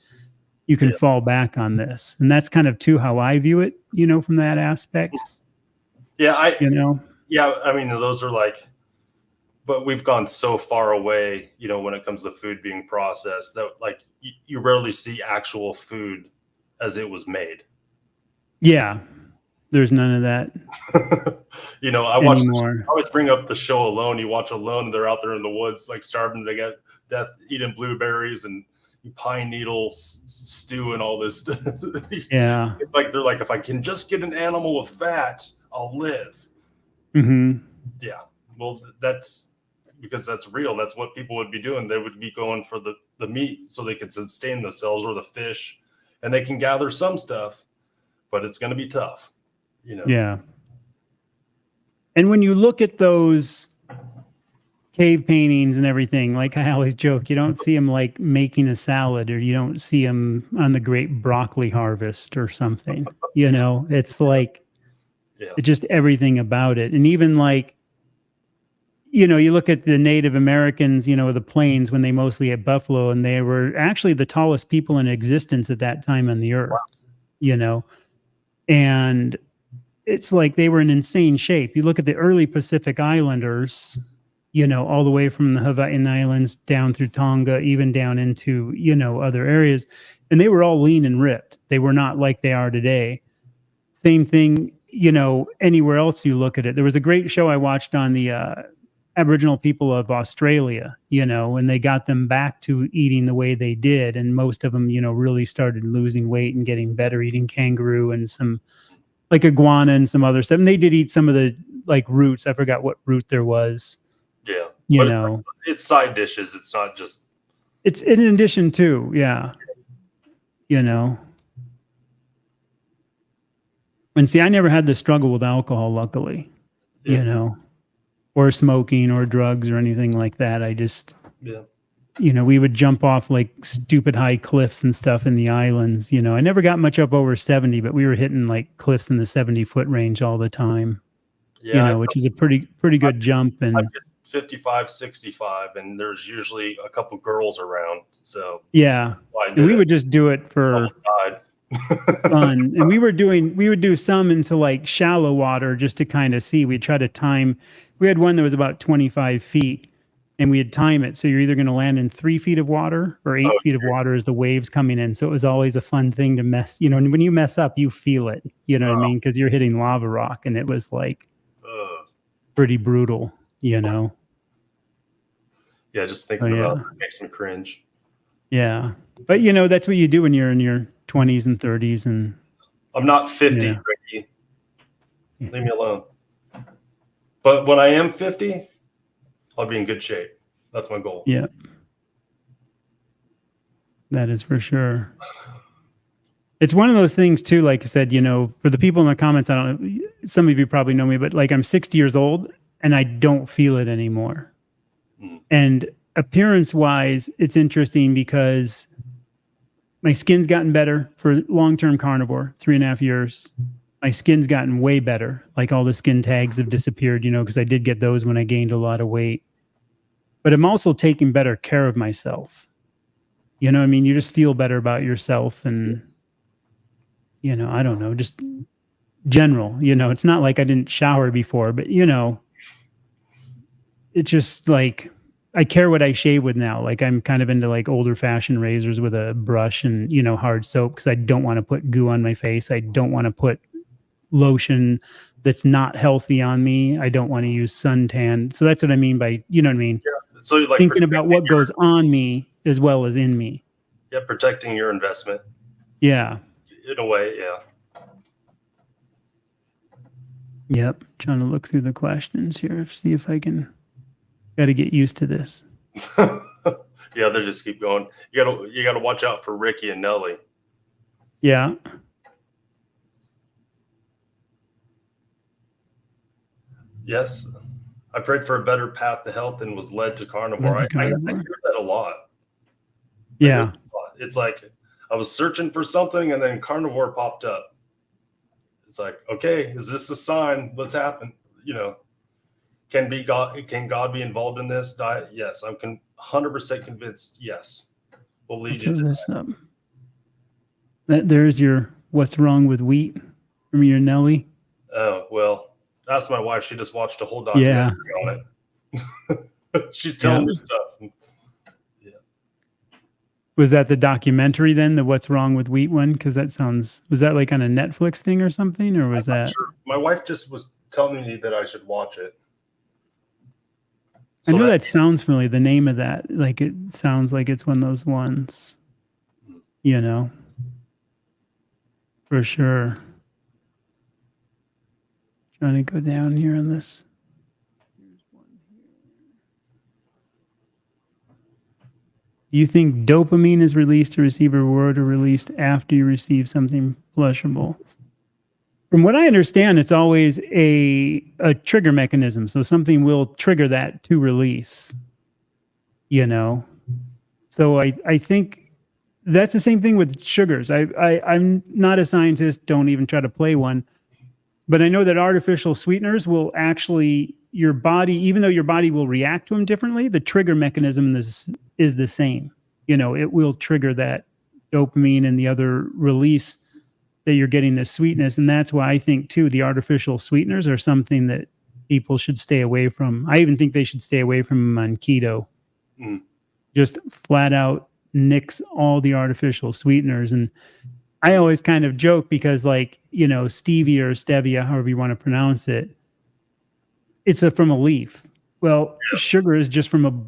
you can fall back on this. And that's kind of too how I view it, from that aspect. Yeah. Yeah. I mean, those are like, but we've gone so far away, when it comes to food being processed, that like you rarely see actual food as it was made. Yeah. There's none of that. I watch. I always bring up the show Alone. You watch Alone, and they're out there in the woods, like starving to get death, eating blueberries and pine needle stew and all this. Yeah. It's like they're like, if I can just get an animal with fat, I'll live. Mm-hmm. Yeah. Well, that's because that's real. That's what people would be doing. They would be going for the meat so they can sustain themselves, or the fish, and they can gather some stuff, but it's going to be tough. Yeah. And when you look at those cave paintings and everything, like I always joke, you don't see them like making a salad, or you don't see them on the great broccoli harvest or something. It's like it's just everything about it. And even like, you look at the Native Americans, the plains, when they mostly had buffalo, and they were actually the tallest people in existence at that time on the earth. Wow. And it's like they were in insane shape. You look at the early Pacific Islanders, all the way from the Hawaiian Islands down through Tonga, even down into, other areas. And they were all lean and ripped. They were not like they are today. Same thing, anywhere else you look at it. There was a great show I watched on the Aboriginal people of Australia, when they got them back to eating the way they did. And most of them, really started losing weight and getting better, eating kangaroo and some like iguana and some other stuff. And they did eat some of the like roots. I forgot what root there was. Yeah. But it's side dishes. It's not just. It's in addition to, yeah. And see, I never had the struggle with alcohol, luckily, or smoking or drugs or anything like that. I just, we would jump off like stupid high cliffs and stuff in the islands. I never got much up over 70, but we were hitting like cliffs in the 70-foot range all the time. Yeah, which is a pretty good jump. And 55, 65, and there's usually a couple girls around. So yeah, and we would just do it for fun. And we would do some into like shallow water just to kind of see. We'd try to time. We had one that was about 25 feet. And we'd time it. So you're either going to land in 3 feet of water or 8 feet of water as the waves coming in. So it was always a fun thing to mess, and when you mess up, you feel it, what I mean? Because you're hitting lava rock, and it was like pretty brutal, Yeah, just thinking about it makes me cringe. Yeah. But, that's what you do when you're in your 20s and 30s. And I'm not 50, Ricky. Leave me alone. But when I am 50, I'll be in good shape. That's my goal. Yeah. That is for sure. It's one of those things too, like I said, for the people in the comments, I don't know, some of you probably know me, but like I'm 60 years old and I don't feel it anymore. And appearance wise, it's interesting because my skin's gotten better for long-term carnivore, 3.5 years. My skin's gotten way better. Like all the skin tags have disappeared, because I did get those when I gained a lot of weight. But I'm also taking better care of myself. You know what I mean? You just feel better about yourself and, I don't know, just general, it's not like I didn't shower before, but it's just like, I care what I shave with now. Like I'm kind of into like older fashioned razors with a brush and, hard soap because I don't want to put goo on my face. I don't want to put lotion that's not healthy on me. I don't want to use suntan. So that's what I mean by, you know what I mean? Yeah. So like thinking about what goes on me as well as in me. Yeah, protecting your investment. Yeah. In a way, yeah. Yep. Trying to look through the questions here, see if I can. Got to get used to this. Yeah, they just keep going. You gotta watch out for Ricky and Nelly. Yeah. Yes, I prayed for a better path to health and was led to carnivore. I hear that a lot. Yeah. It's like I was searching for something and then carnivore popped up. It's like, okay, is this a sign? What's happened? Can God be involved in this diet? Yes, I'm 100% convinced. Yes, we'll lead you to this up. There's your what's wrong with wheat from your Nelly. Oh well, ask my wife. She just watched a whole documentary on it. She's telling me stuff. Yeah. Was that the documentary then? The what's wrong with wheat one? Because was that like on a Netflix thing or something, or was that? Sure. My wife just was telling me that I should watch it. So I know that sounds familiar. The name of that, like it sounds like it's one of those ones, for sure. Trying to go down here on this. Here's one here. Do you think dopamine is released to receive a reward or released after you receive something pleasurable? From what I understand, it's always a trigger mechanism. So something will trigger that to release, So I think that's the same thing with sugars. I'm not a scientist, don't even try to play one. But I know that artificial sweeteners will actually, your body, even though your body will react to them differently, the trigger mechanism is the same. It will trigger that dopamine and the other release that you're getting this sweetness. And that's why I think too, the artificial sweeteners are something that people should stay away from. I even think they should stay away from them on keto. Just flat out nix all the artificial sweeteners. And I always kind of joke because like, stevia or stevia, however you want to pronounce it, it's from a leaf. Well, sugar is just from a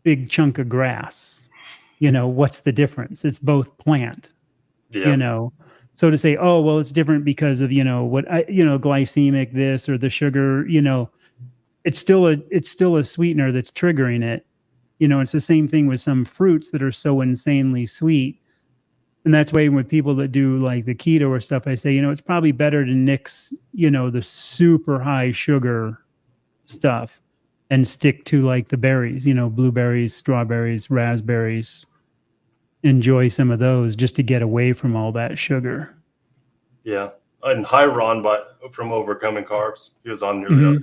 big chunk of grass. What's the difference? It's both plant, So to say, oh, well, it's different because of, glycemic this or the sugar, it's still a sweetener that's triggering it. It's the same thing with some fruits that are so insanely sweet. And that's why with people that do like the keto or stuff, I say, it's probably better to nix, the super high sugar stuff and stick to like the berries, blueberries, strawberries, raspberries. Enjoy some of those just to get away from all that sugar. Yeah. And hi, Ron, from Overcoming Carbs. He was on near the other.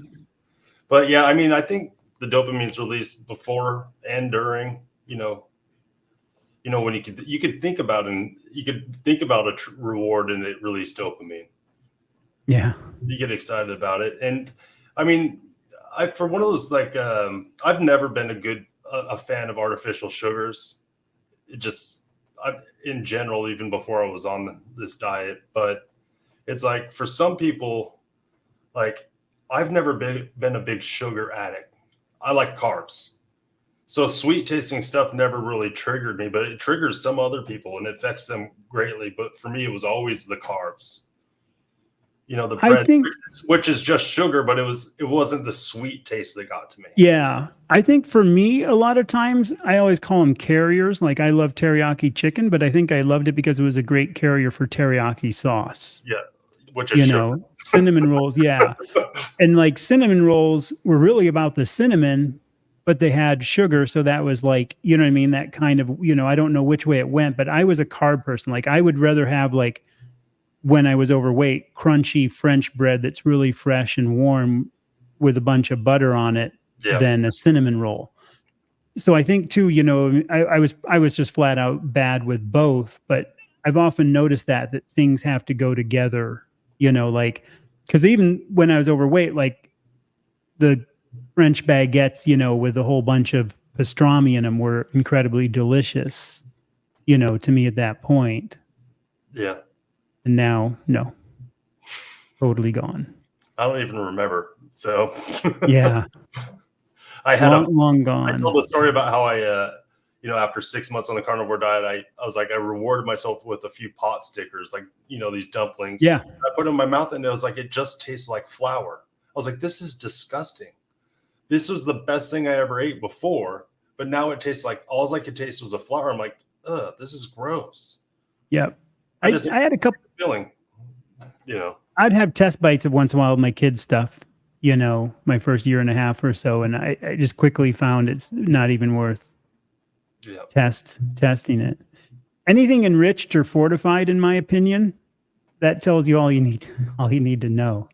But yeah, I mean, I think the dopamine's released before and during, when you could think about a reward and it released dopamine. Yeah. You get excited about it. And I mean, for one of those, like, I've never been a fan of artificial sugars. In general, even before I was on this diet, but it's like for some people, like I've never been a big sugar addict. I like carbs. So sweet tasting stuff never really triggered me, but it triggers some other people and it affects them greatly. But for me, it was always the carbs, the I bread, think, which is just sugar, but it wasn't the sweet taste that got to me. yeah, I think for me, a lot of times I always call them carriers. Like I love teriyaki chicken, but I think I loved it because it was a great carrier for teriyaki sauce. Yeah, which is sugar. Cinnamon rolls, yeah. And like cinnamon rolls were really about the cinnamon, but they had sugar. So that was like, you know what I mean? That kind of, I don't know which way it went, but I was a carb person. Like I would rather have like when I was overweight, crunchy French bread that's really fresh and warm with a bunch of butter on it than a cinnamon roll. So I think too, I was just flat out bad with both, but I've often noticed that things have to go together, like, because even when I was overweight, like the French baguettes, with a whole bunch of pastrami in them were incredibly delicious, to me at that point. Yeah. And now, no, totally gone. I don't even remember. So yeah, I had long gone. I told the story about how I, after 6 months on the carnivore diet, I was like, I rewarded myself with a few pot stickers, like, these dumplings. Yeah. I put them in my mouth and it was like, it just tastes like flour. I was like, this is disgusting. This was the best thing I ever ate before, but now it tastes like all I could taste was a flour. I'm like, ugh, this is gross. Yeah. I had a couple feeling, I'd have test bites of once in a while with my kids' stuff, my first year and a half or so. And I just quickly found it's not even worth testing it. Anything enriched or fortified, in my opinion, that tells you all you need to know.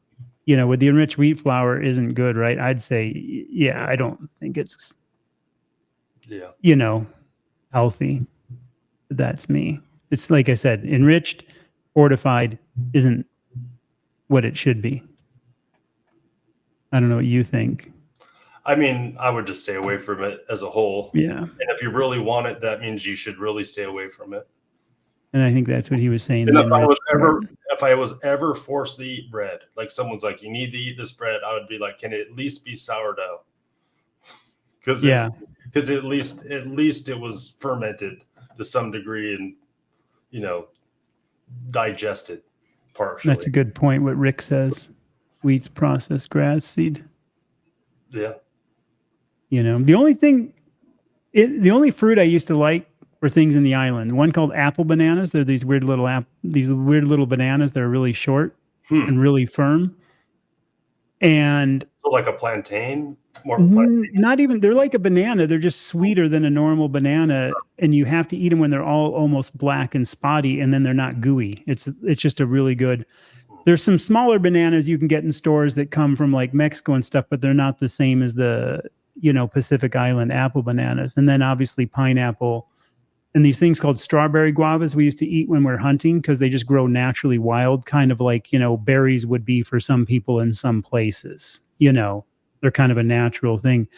With the enriched wheat flour isn't good, right? I'd say, yeah, I don't think it's, healthy. That's me. It's like I said, enriched, fortified isn't what it should be. I don't know what you think. I mean, I would just stay away from it as a whole. Yeah. And if you really want it, that means you should really stay away from it. And I think that's what he was saying. And if I was ever forced to eat bread, like someone's like, you need to eat this bread, I would be like, can it at least be sourdough? Because at least it was fermented to some degree and digested partially. That's a good point. What Rick says, wheat's processed grass seed. Yeah. The only fruit I used to like were things in the island. One called apple bananas. They're these weird little bananas that are really short and really firm. And so like a plantain, not even. They're like a banana. They're just sweeter than a normal banana, and you have to eat them when they're all almost black and spotty, and then they're not gooey. It's just a really good. There's some smaller bananas you can get in stores that come from like Mexico and stuff, but they're not the same as the Pacific Island apple bananas. And then obviously pineapple. And these things called strawberry guavas we used to eat when we're hunting because they just grow naturally wild, kind of like, berries would be for some people in some places. They're kind of a natural thing.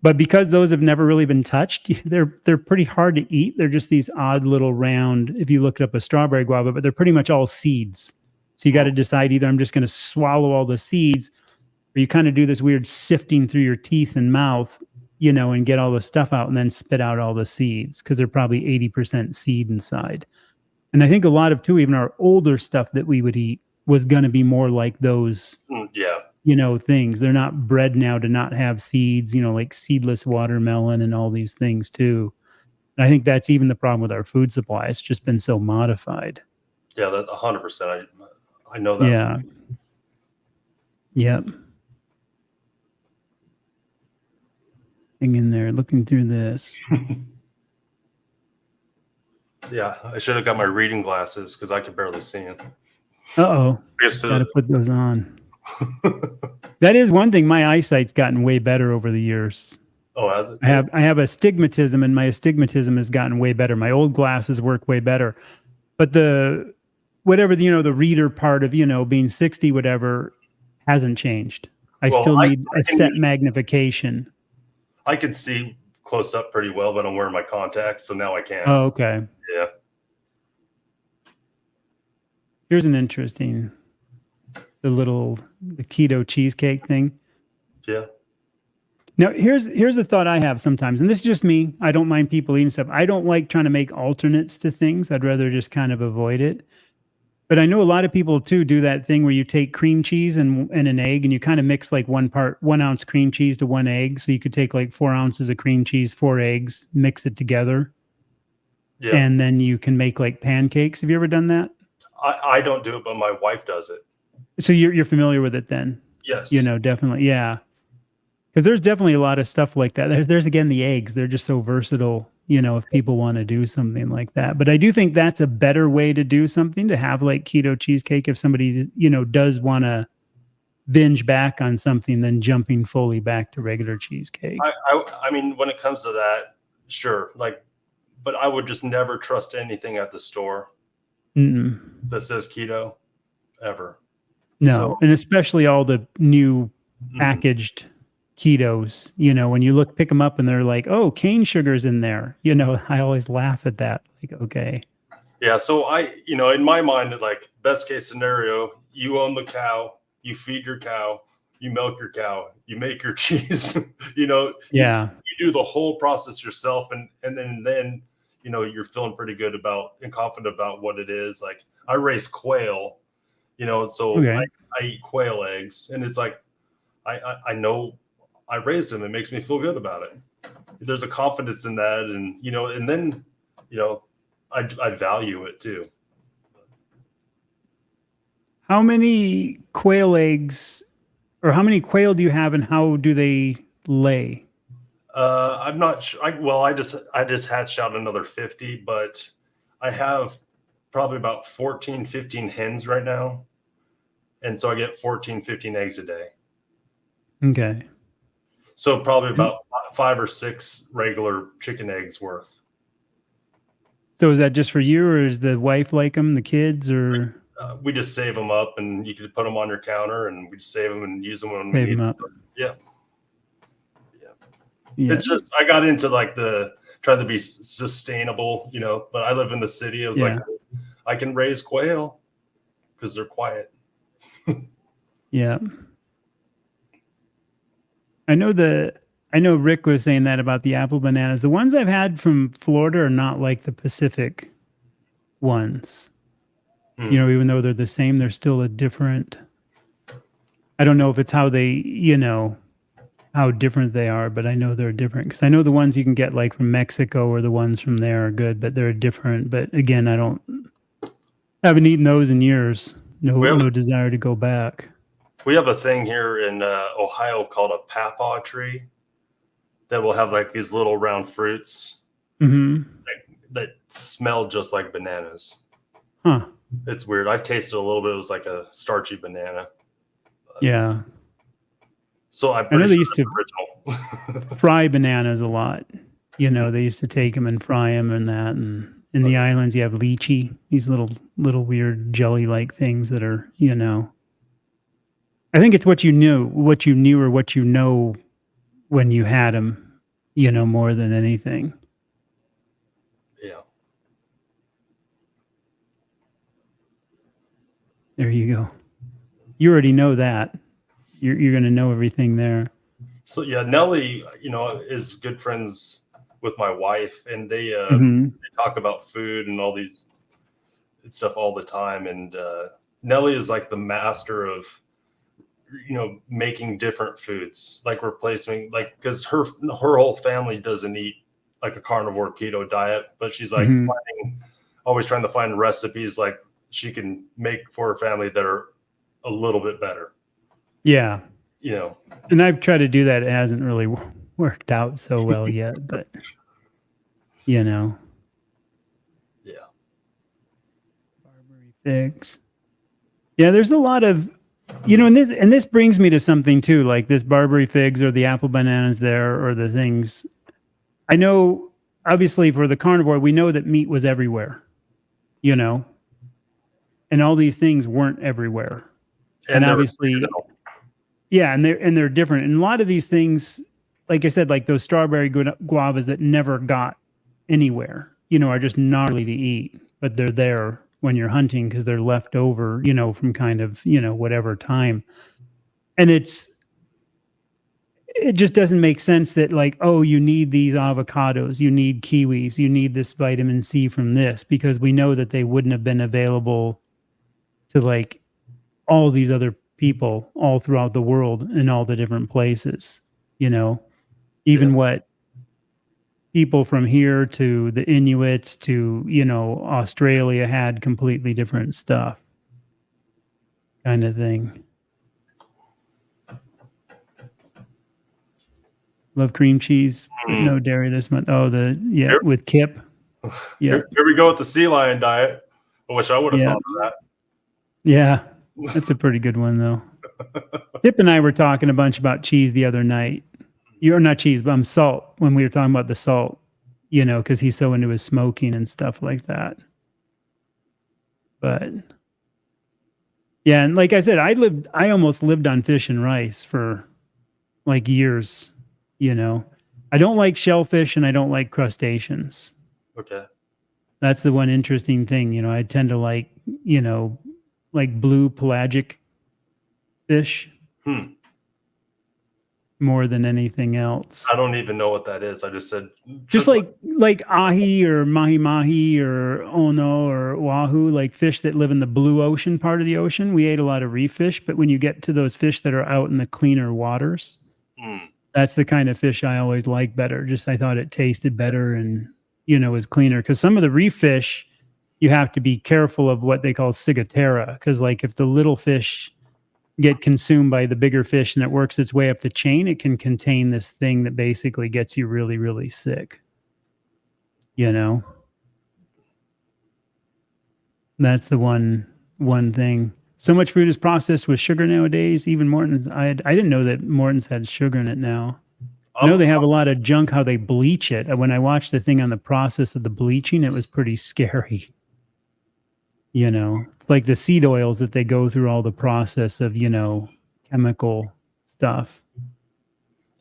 But because those have never really been touched, they're pretty hard to eat. They're just these odd little round, if you looked up a strawberry guava, but they're pretty much all seeds. So you got to decide either I'm just going to swallow all the seeds or you kind of do this weird sifting through your teeth and mouth, and get all the stuff out and then spit out all the seeds because they're probably 80% seed inside. And I think a lot of even our older stuff that we would eat was going to be more like those, things. They're not bred now to not have seeds, like seedless watermelon and all these things too. And I think that's even the problem with our food supply. It's just been so modified. Yeah, that's 100%. I know that. Yeah. Yep. Hang in there, looking through this. Yeah, I should have got my reading glasses because I could barely see them. Uh-oh. Gotta put those on. That is one thing. My eyesight's gotten way better over the years. Oh, has it? I have astigmatism, and my astigmatism has gotten way better. My old glasses work way better. But the reader part of, being 60, whatever, hasn't changed. I still need a set magnification. I can see close up pretty well, but I'm wearing my contacts, so now I can't. Oh, okay. Yeah. Here's an interesting, the keto cheesecake thing. Yeah. Now, here's a thought I have sometimes, and this is just me. I don't mind people eating stuff. I don't like trying to make alternates to things. I'd rather just kind of avoid it. But I know a lot of people too do that thing where you take cream cheese and an egg, and you kind of mix like 1 ounce cream cheese to 1 egg. So you could take like 4 ounces of cream cheese, 4 eggs, mix it together, Yeah. and then you can make like pancakes. Have you ever done that? I don't do it, but my wife does it. So you're familiar with it then? Yes. Definitely. Yeah. Because there's definitely a lot of stuff like that. There's again the eggs. They're just so versatile, if people want to do something like that. But I do think that's a better way to do something, to have like keto cheesecake if somebody, does want to binge back on something than jumping fully back to regular cheesecake. I mean, when it comes to that, sure. Like, but I would just never trust anything at the store that says keto ever. No. So, And especially all the new packaged ketos, when you pick them up and they're like, oh, cane sugar's in there. I always laugh at that. Like, okay. yeah. So in my mind, like best case scenario, you own the cow, you feed your cow, you milk your cow, you make your cheese, Yeah. you do the whole process yourself. And then, you're feeling pretty good about and confident about what it is. Like I raise quail, so Okay. I eat quail eggs, and it's like, I know I raised them. It makes me feel good about it. There's a confidence in that. And, and then, I value it too. How many quail eggs, or how many quail do you have, and how do they lay? I'm not sure. I just hatched out another 50, but I have probably about 14, 15 hens right now. And so I get 14, 15 eggs a day. Okay. So probably about 5 or 6 regular chicken eggs worth. So is that just for you, or is the wife like them, the kids, or? We just save them up, and you could put them on your counter, and we just save them and use them when we Save need them up. Yeah. Yeah. It's just, I got into like trying to be sustainable, but I live in the city. I was like, I can raise quail because they're quiet. Yeah. I know Rick was saying that about the apple bananas. The ones I've had from Florida are not like the Pacific ones. Even though they're the same, they're still a different. I don't know if it's how they, how different they are, but I know they're different, because I know the ones you can get like from Mexico or the ones from there are good, but they're different. But again, haven't eaten those in years. No desire to go back. We have a thing here in Ohio called a pawpaw tree that will have like these little round fruits that smell just like bananas. Huh. It's weird. I've tasted a little bit. It was like a starchy banana. Yeah. So I know they used to fry bananas a lot. They used to take them and fry them and that. And in the islands, you have lychee, these little weird jelly-like things that are, I think it's what you knew or what you know when you had them, more than anything. Yeah. There you go. You already know that. You're going to know everything there. So yeah, Nellie, is good friends with my wife, and they talk about food and all these stuff all the time. And Nellie is like the master of, making different foods, like replacing, like, because her whole family doesn't eat like a carnivore keto diet, but she's like always trying to find recipes like she can make for her family that are a little bit better. Yeah. And I've tried to do that. It hasn't really worked out so well yet, but Yeah. Barbary figs. Yeah, there's a lot of, and this brings me to something too, like this Barbary figs or the apple bananas there, or the things. I know, obviously, for the carnivore, we know that meat was everywhere, and all these things weren't everywhere. And obviously, yeah, and they're different. And a lot of these things, like I said, like those strawberry guavas that never got anywhere, are just gnarly to eat, but they're there when you're hunting because they're left over, from kind of, whatever time. And it just doesn't make sense that like, oh, you need these avocados, you need kiwis, you need this vitamin C from this, because we know that they wouldn't have been available to like all these other people all throughout the world in all the different places, even what people from here to the Inuits to, Australia had completely different stuff kind of thing. Love cream cheese, but no dairy this month. Oh, with Kip. Yeah. Here we go with the sea lion diet. I wish I would have thought of that. Yeah. That's a pretty good one, though. Kip and I were talking a bunch about cheese the other night. You're not cheese, but salt, when we were talking about the salt, because he's so into his smoking and stuff like that. But yeah, and like I said, I almost lived on fish and rice for like years, I don't like shellfish and I don't like crustaceans. Okay. That's the one interesting thing, I tend to like, like blue pelagic fish more than anything else. I don't even know what that is. I just said just like ahi or mahi or ono or wahoo, like fish that live in the blue ocean part of the ocean. We ate a lot of reef fish, but when you get to those fish that are out in the cleaner waters, that's the kind of fish I always like better. Just I thought it tasted better and was cleaner, because some of the reef fish, you have to be careful of what they call ciguatera, because like if the little fish get consumed by the bigger fish and it works its way up the chain, it can contain this thing that basically gets you really, really sick. That's the one thing. So much food is processed with sugar nowadays. Even Morton's, I didn't know that Morton's had sugar in it now. I know they have a lot of junk how they bleach it. When I watched the thing on the process of the bleaching, it was pretty scary. It's like the seed oils that they go through all the process of, chemical stuff.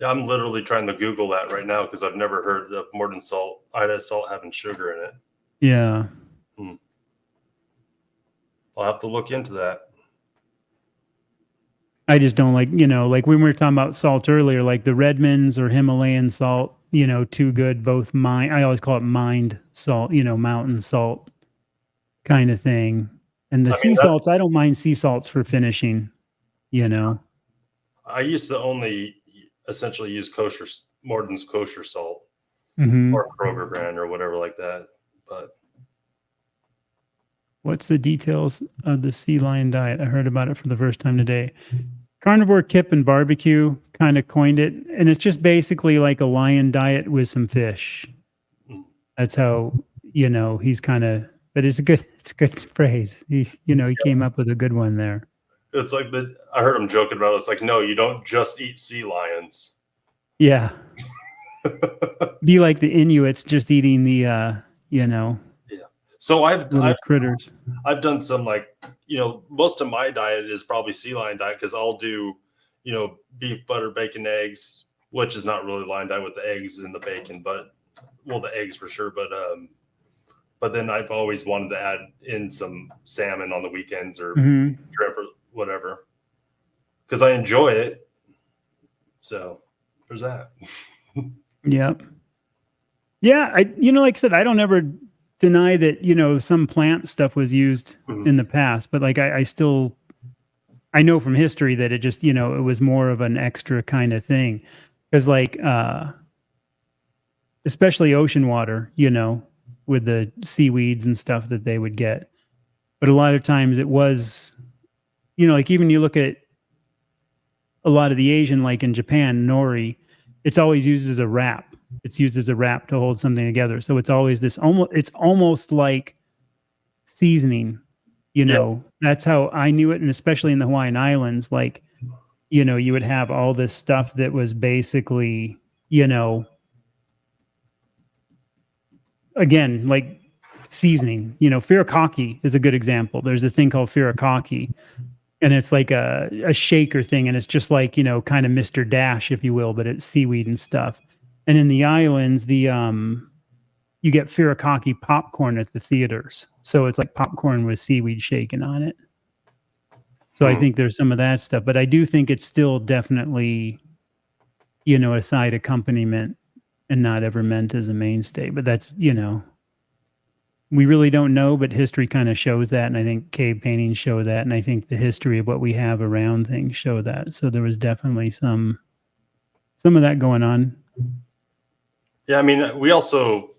Yeah, I'm literally trying to Google that right now because I've never heard of Morton salt, Ida salt having sugar in it. Yeah. I'll have to look into that. I just don't like, like when we were talking about salt earlier, like the Redmonds or Himalayan salt, too good, both I always call it mined salt, mountain salt kind of thing. And the sea salts, I don't mind sea salts for finishing, I used to only essentially use Morton's kosher salt or Kroger brand or whatever like that. But what's the details of the sea lion diet? I heard about it for the first time today. Carnivore Kip and Barbecue kind of coined it, and it's just basically like a lion diet with some fish. That's how, he's kind of, but it's a good phrase. He came up with a good one there. It's like I heard him joking about it. It's like, no, you don't just eat sea lions. Yeah. Be like the Inuits just eating the, Yeah. So I've critters. I've done some most of my diet is probably sea lion diet, because I'll do, beef, butter, bacon, eggs, which is not really lion diet with the eggs and the bacon, but the eggs for sure. But then I've always wanted to add in some salmon on the weekends or shrimp or whatever, because I enjoy it. So there's that. Yep. Yeah. Like I said, I don't ever deny that, some plant stuff was used in the past, but like I know from history that it just, it was more of an extra kind of thing. Because like, especially ocean water, with the seaweeds and stuff that they would get. But a lot of times it was, like even you look at a lot of the Asian, like in Japan, nori, it's always used as a wrap. It's used as a wrap to hold something together. So it's always it's almost like seasoning, That's how I knew it. And especially in the Hawaiian Islands, like, you would have all this stuff that was basically, again, like seasoning, furikake is a good example. There's a thing called furikake, and it's like a shaker thing. And it's just like, kind of Mr. Dash, if you will, but it's seaweed and stuff. And in the islands, you get furikake popcorn at the theaters. So it's like popcorn with seaweed shaken on it. So I think there's some of that stuff, but I do think it's still definitely, a side accompaniment and not ever meant as a mainstay. But that's, we really don't know, but history kind of shows that. And I think cave paintings show that. And I think the history of what we have around things show that. So there was definitely some of that going on. Yeah, I mean, we also,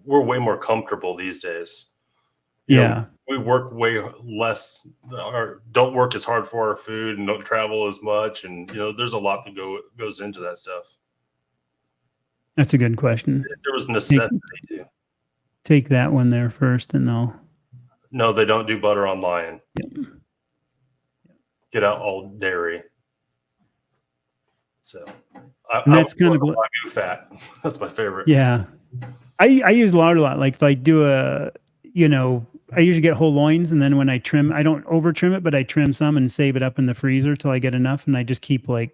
we're way more comfortable these days. Yeah. We work way less, or don't work as hard for our food, and don't travel as much, and there's a lot that goes into that stuff. That's a good question. There was necessity too. Take that one there first, and I'll. No, they don't do butter on lion. Yeah. Get out all dairy. So that's kind of Wagyu fat. That's my favorite. Yeah, I use lard a lot. Like if I do I usually get whole loins, and then when I trim, I don't over trim it, but I trim some and save it up in the freezer till I get enough, and I just keep like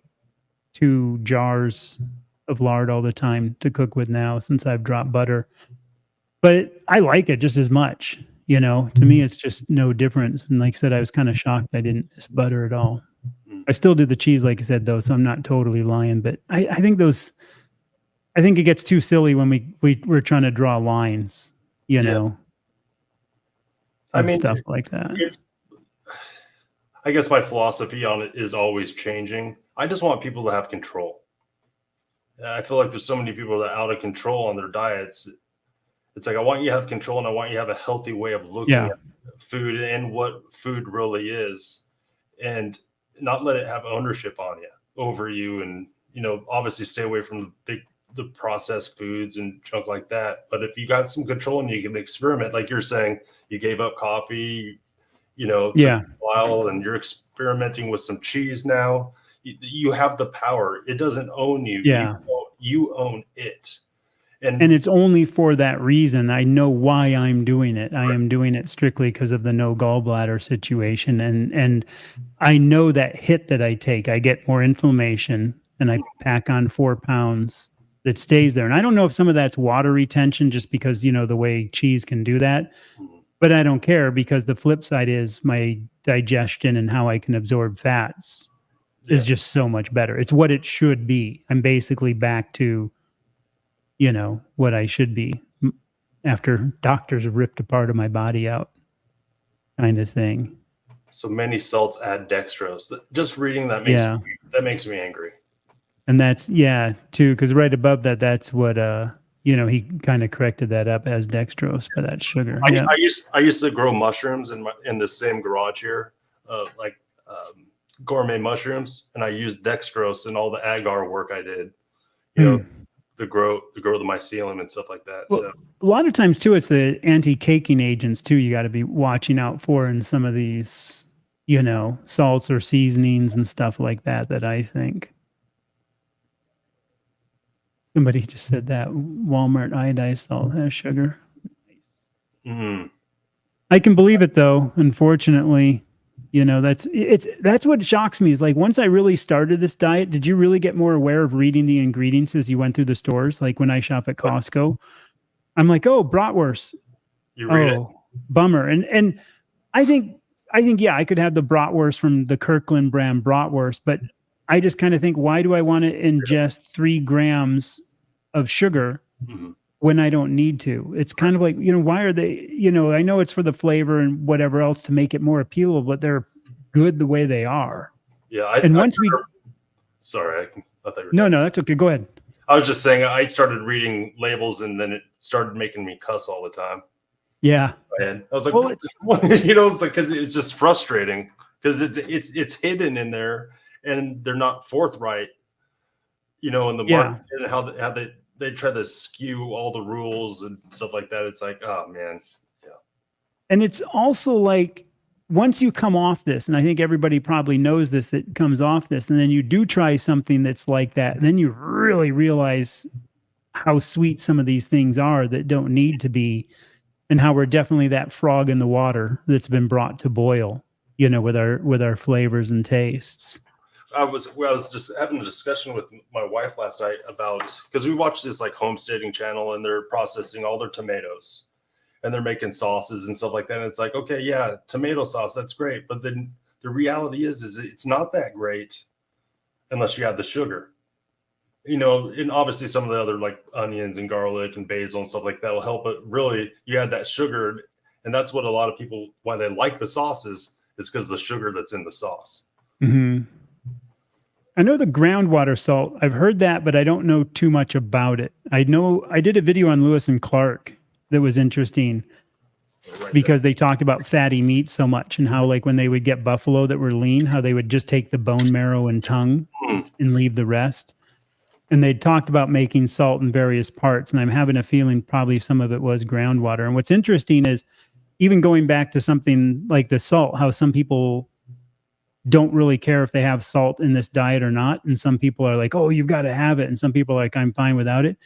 2 jars of lard all the time to cook with now since I've dropped butter. But I like it just as much. To me, it's just no difference. And like I said, I was kind of shocked I didn't miss butter at all. I still do the cheese, like I said, though, so I'm not totally lying. But I think it gets too silly when we're trying to draw lines, I mean, stuff like that. I guess my philosophy on it is always changing. I just want people to have control. I feel like there's so many people that are out of control on their diets. It's like, I want you to have control, and I want you to have a healthy way of looking at food and what food really is, and not let it have ownership on you, over you. And, obviously stay away from the processed foods and junk like that. But if you got some control and you can experiment, like you're saying, you gave up coffee, took a while, and you're experimenting with some cheese now. You have the power. It doesn't own you. Yeah. You own it. And it's only for that reason. I know why I'm doing it. I am doing it strictly because of the no gallbladder situation. And I know that hit that I take, I get more inflammation, and I pack on 4 pounds that stays there. And I don't know if some of that's water retention, just because, the way cheese can do that. But I don't care, because the flip side is my digestion and how I can absorb fats is just so much better. It's what it should be. I'm basically back to what I should be after doctors have ripped a part of my body out, kind of thing. So many salts add dextrose. Just reading that makes me angry. And that's too, because right above that, that's what he kind of corrected that up as dextrose, but that's sugar. I used to grow mushrooms in the same garage here, gourmet mushrooms, and I used dextrose in all the agar work I did. To grow the mycelium and stuff like that. Well, so a lot of times too, it's the anti-caking agents too you got to be watching out for in some of these, salts or seasonings and stuff like that I think. Somebody just said that Walmart iodized salt has sugar. Mm-hmm. I can believe it though, unfortunately. That's what shocks me, is like, once I really started this diet, did you really get more aware of reading the ingredients as you went through the stores? Like when I shop at Costco, I'm like, oh, bratwurst. You read it. Bummer. And I think, I could have the bratwurst from the Kirkland brand bratwurst, but I just kind of think, why do I want to ingest 3 grams of sugar when I don't need to? It's kind of like, why are they, I know it's for the flavor and whatever else to make it more appealable, but they're good the way they are. Yeah. Sorry. No, that's okay. Go ahead. I was just saying, I started reading labels, and then it started making me cuss all the time. Yeah. And I was like, it's like, because it's just frustrating, because it's hidden in there, and they're not forthright, in the market, and how they try to skew all the rules and stuff like that. It's like, oh man. Yeah. And it's also like, once you come off this, and I think everybody probably knows this, that comes off this, and then you do try something that's like that, and then you really realize how sweet some of these things are that don't need to be, and how we're definitely that frog in the water that's been brought to boil, with our flavors and tastes. I was just having a discussion with my wife last night about, because we watched this like homesteading channel, and they're processing all their tomatoes, and they're making sauces and stuff like that. And it's like, okay, yeah, tomato sauce, that's great. But then the reality is it's not that great unless you have the sugar. And obviously some of the other like onions and garlic and basil and stuff like that will help. But really, you add that sugar, and that's what a lot of people why they like the sauces is because the sugar that's in the sauce. Mm-hmm. I know the groundwater salt. I've heard that, but I don't know too much about it. I know I did a video on Lewis and Clark that was interesting because they talked about fatty meat so much and how like when they would get buffalo that were lean, how they would just take the bone marrow and tongue and leave the rest. And they talked about making salt in various parts. And I'm having a feeling probably some of it was groundwater. And what's interesting is even going back to something like the salt, how some people don't really care if they have salt in this diet or not. And some people are like, oh, you've got to have it. And some people are like, I'm fine without it.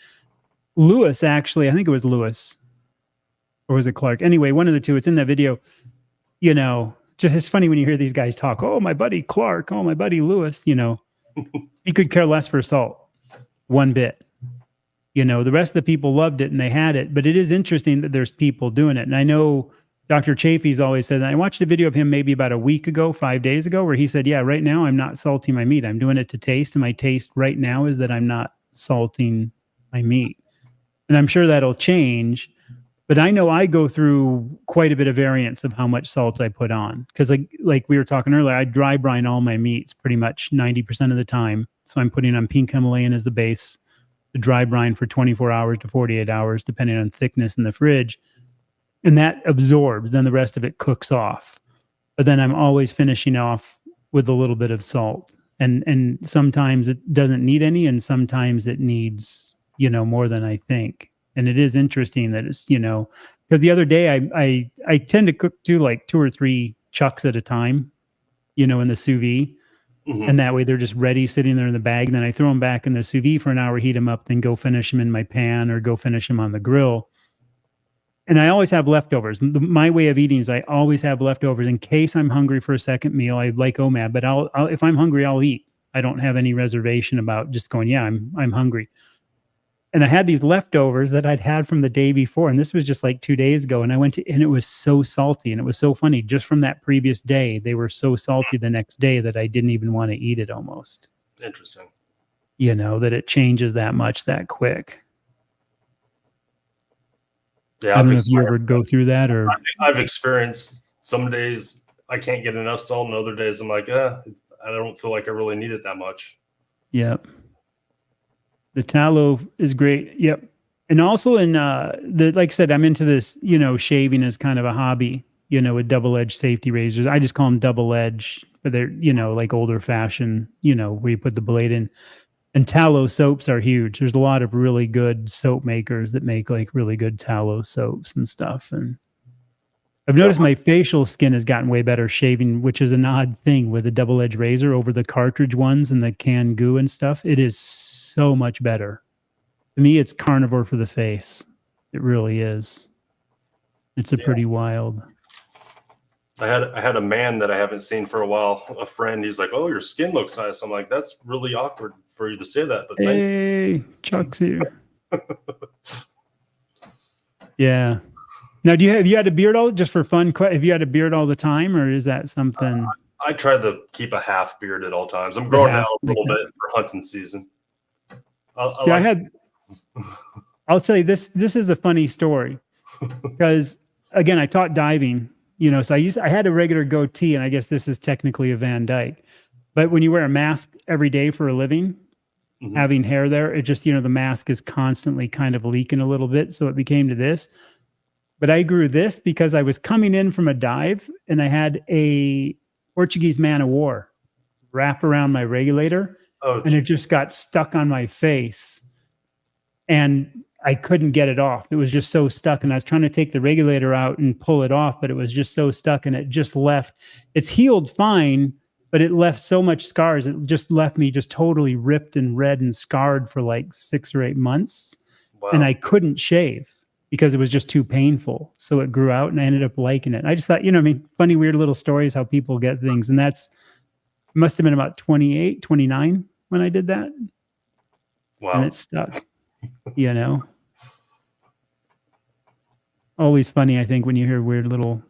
Lewis, actually, I think it was Lewis or was it Clark? Anyway, one of the two, it's in that video, just it's funny when you hear these guys talk, oh, my buddy Clark, oh, my buddy Lewis, he could care less for salt one bit. The rest of the people loved it and they had it, but it is interesting that there's people doing it. And I know Dr. Chafee's always said that. I watched a video of him maybe about a week ago, 5 days ago, where he said, yeah, right now I'm not salting my meat. I'm doing it to taste. And my taste right now is that I'm not salting my meat. And I'm sure that'll change. But I know I go through quite a bit of variance of how much salt I put on. Because like we were talking earlier, I dry brine all my meats pretty much 90% of the time. So I'm putting on pink Himalayan as the base, the dry brine for 24 hours to 48 hours, depending on thickness in the fridge. And that absorbs, then the rest of it cooks off. But then I'm always finishing off with a little bit of salt. And sometimes it doesn't need any, and sometimes it needs, more than I think. And it is interesting that it's, because the other day I tend to cook too, like 2 or 3 chucks at a time, in the sous vide. Mm-hmm. And that way they're just ready sitting there in the bag. And then I throw them back in the sous vide for an hour, heat them up, then go finish them in my pan or go finish them on the grill. And I always have leftovers. My way of eating is I always have leftovers in case I'm hungry for a second meal. I like OMAD, but I'll if I'm hungry, I'll eat. I don't have any reservation about just going, yeah, I'm hungry. And I had these leftovers that I'd had from the day before. And this was just like 2 days ago. And I went and it was so salty. And it was so funny. Just from that previous day, they were so salty the next day that I didn't even want to eat it almost. Interesting. That it changes that much that quick. Yeah, I don't know if you ever go through that or I've experienced some days I can't get enough salt, and other days I'm like, I don't feel like I really need it that much. Yep. The tallow is great. Yep. And also in like I said, I'm into this, shaving as kind of a hobby, with double-edged safety razors. I just call them double-edged, but they're, like older fashioned, where you put the blade in. And tallow soaps are huge. There's a lot of really good soap makers that make like really good tallow soaps and stuff. And I've noticed my facial skin has gotten way better shaving, which is an odd thing with a double-edged razor over the cartridge ones and the canned goo and stuff. It is so much better. To me, it's carnivore for the face. It really is. It's a pretty wild. I had a man that I haven't seen for a while, a friend. He's like, "Oh, your skin looks nice." I'm like, "That's really awkward for you to say that." But hey, Chuck's here. Yeah. Now, have you had a beard just for fun? Have you had a beard all the time, or is that something? I try to keep a half beard at all times. I'm growing out a little bit for hunting season. I'll tell you this. This is a funny story because again, I taught diving. So I had a regular goatee, and I guess this is technically a Van Dyke. But when you wear a mask every day for a living, having hair there, it just, the mask is constantly kind of leaking a little bit. So it became to this. But I grew this because I was coming in from a dive, and I had a Portuguese man of war wrap around my regulator, and it just got stuck on my face. And I couldn't get it off. It was just so stuck. And I was trying to take the regulator out and pull it off, but it was just so stuck, and it just left. It's healed fine, but it left so much scars. It just left me just totally ripped and red and scarred for like 6 or 8 months. Wow. And I couldn't shave because it was just too painful. So it grew out, and I ended up liking it. I just thought, funny, weird little stories, how people get things. And must have been about 28, 29 when I did that. Wow. And it stuck. Always funny, I think, when you hear weird little,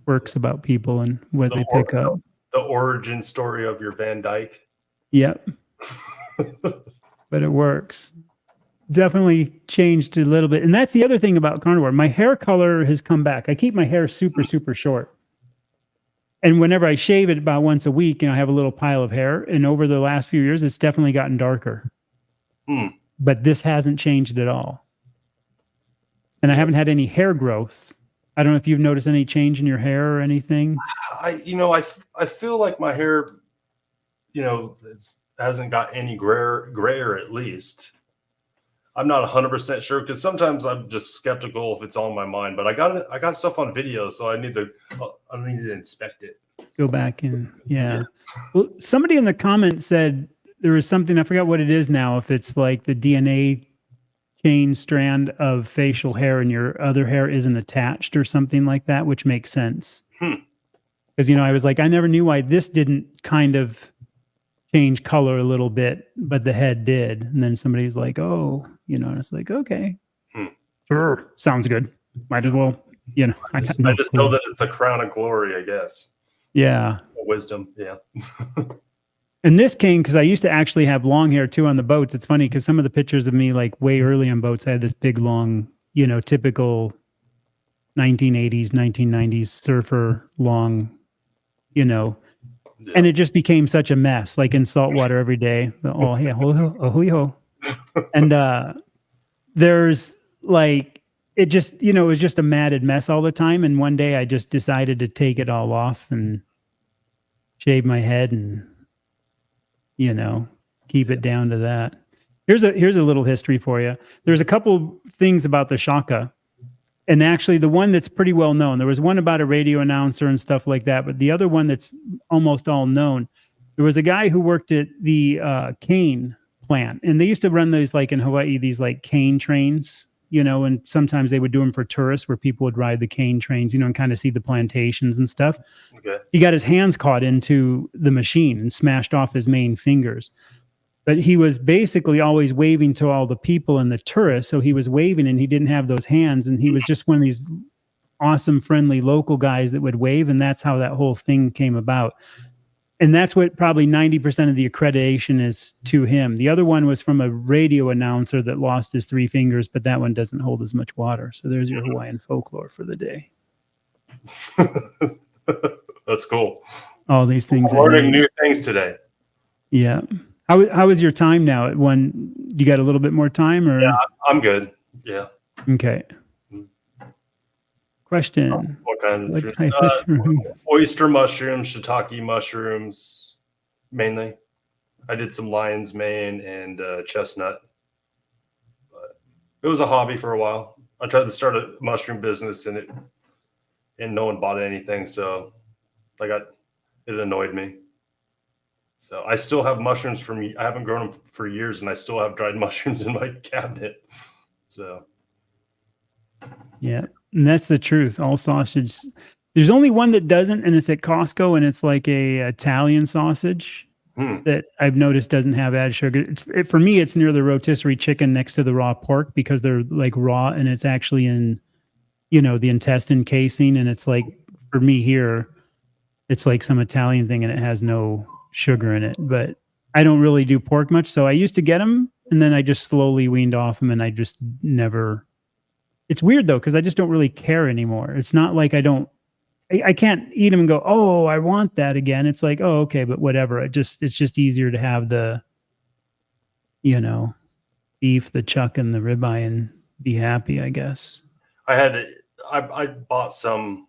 quirks about people and what they pick up. The origin story of your Van Dyke. Yep. but it works. Definitely changed a little bit. And that's the other thing about carnivore. My hair color has come back. I keep my hair super, super short. And whenever I shave it about once a week, I have a little pile of hair. And over the last few years, it's definitely gotten darker. But this hasn't changed at all. And I haven't had any hair growth. I don't know if you've noticed any change in your hair or anything. I feel like my hair, it hasn't got any grayer at least. I'm not 100% sure because sometimes I'm just skeptical if it's on my mind. But I got stuff on video, so I need to inspect it. Go back and yeah. Well, somebody in the comments said there was something, I forgot what it is now. If it's like the DNA chain strand of facial hair and your other hair isn't attached or something like that, which makes sense. Because I was like, I never knew why this didn't kind of change color a little bit, but the head did. And then somebody was like, oh, and it's like, okay, sure, sounds good. Might as well, I just know that it's a crown of glory, I guess. Yeah. Wisdom. Yeah. And this came because I used to actually have long hair too on the boats. It's funny because some of the pictures of me like way early on boats, I had this big, long, typical 1980s, 1990s surfer long, Yeah. And it just became such a mess, like in saltwater every day. Oh, yeah. Oh, and there's like, it just, it was just a matted mess all the time. And one day I just decided to take it all off and shave my head and, keep it down to that. Here's a little history for you. There's a couple things about the shaka. And actually, the one that's pretty well known, there was one about a radio announcer and stuff like that, but the other one that's almost all known, there was a guy who worked at the cane plant, and they used to run those, like in Hawaii, these like cane trains, and sometimes they would do them for tourists where people would ride the cane trains, and kind of see the plantations and stuff. Okay. He got his hands caught into the machine and smashed off his main fingers. But he was basically always waving to all the people and the tourists. So he was waving and he didn't have those hands. And he was just one of these awesome, friendly local guys that would wave. And that's how that whole thing came about. And that's what probably 90% of the accreditation is to him. The other one was from a radio announcer that lost his 3 fingers, but that one doesn't hold as much water. So there's your Hawaiian folklore for the day. That's cool. All these things. Learning new things today. Yeah. How is your time now? You got a little bit more time, or? Yeah, I'm good. Yeah. Okay. Question. What kind of type of mushroom? Oyster mushrooms, shiitake mushrooms, mainly. I did some lion's mane and chestnut. But it was a hobby for a while. I tried to start a mushroom business and no one bought anything, so it annoyed me. So I still have mushrooms I haven't grown them for years, and I still have dried mushrooms in my cabinet. So. Yeah, and that's the truth. All sausage. There's only one that doesn't, and it's at Costco, and it's like a Italian sausage that I've noticed doesn't have added sugar. For me, it's near the rotisserie chicken next to the raw pork because they're like raw, and it's actually in, the intestine casing, and it's like, for me here, it's like some Italian thing, and it has no sugar in it. But I don't really do pork much, so I used to get them, and then I just slowly weaned off them, and I just never. It's weird though, because I just don't really care anymore. It's not like I can't eat them and go, oh, I want that again. It's like, oh, okay, but whatever. It's just easier to have the, beef, the chuck, and the ribeye and be happy, I guess. I bought some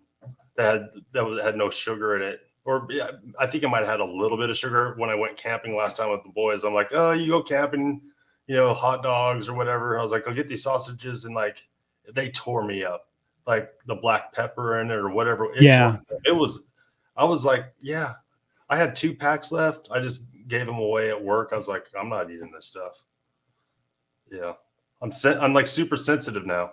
that had no sugar in it. Or yeah, I think it might have had a little bit of sugar when I went camping last time with the boys. I'm like, oh, you go camping, hot dogs or whatever. I was like, I'll get these sausages, and like they tore me up, like the black pepper in it or whatever. I was like, yeah, I had 2 packs left. I just gave them away at work. I was like, I'm not eating this stuff. Yeah, I'm like super sensitive now.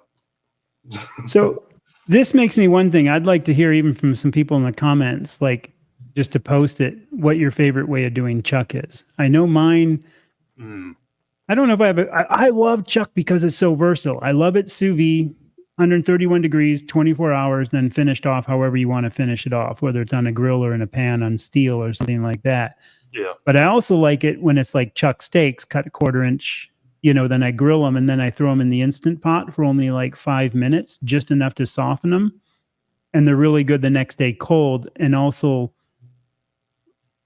So this makes me one thing I'd like to hear, even from some people in the comments, like just to post it, what your favorite way of doing chuck is. I know mine. I don't know if I love chuck because it's so versatile. I love it sous vide, 131 degrees, 24 hours, then finished off however you want to finish it off, whether it's on a grill or in a pan on steel or something like that. Yeah. But I also like it when it's like chuck steaks, cut a 1/4 inch, you know, then I grill them and then I throw them in the Instant Pot for only like 5 minutes, just enough to soften them. And they're really good the next day cold. And also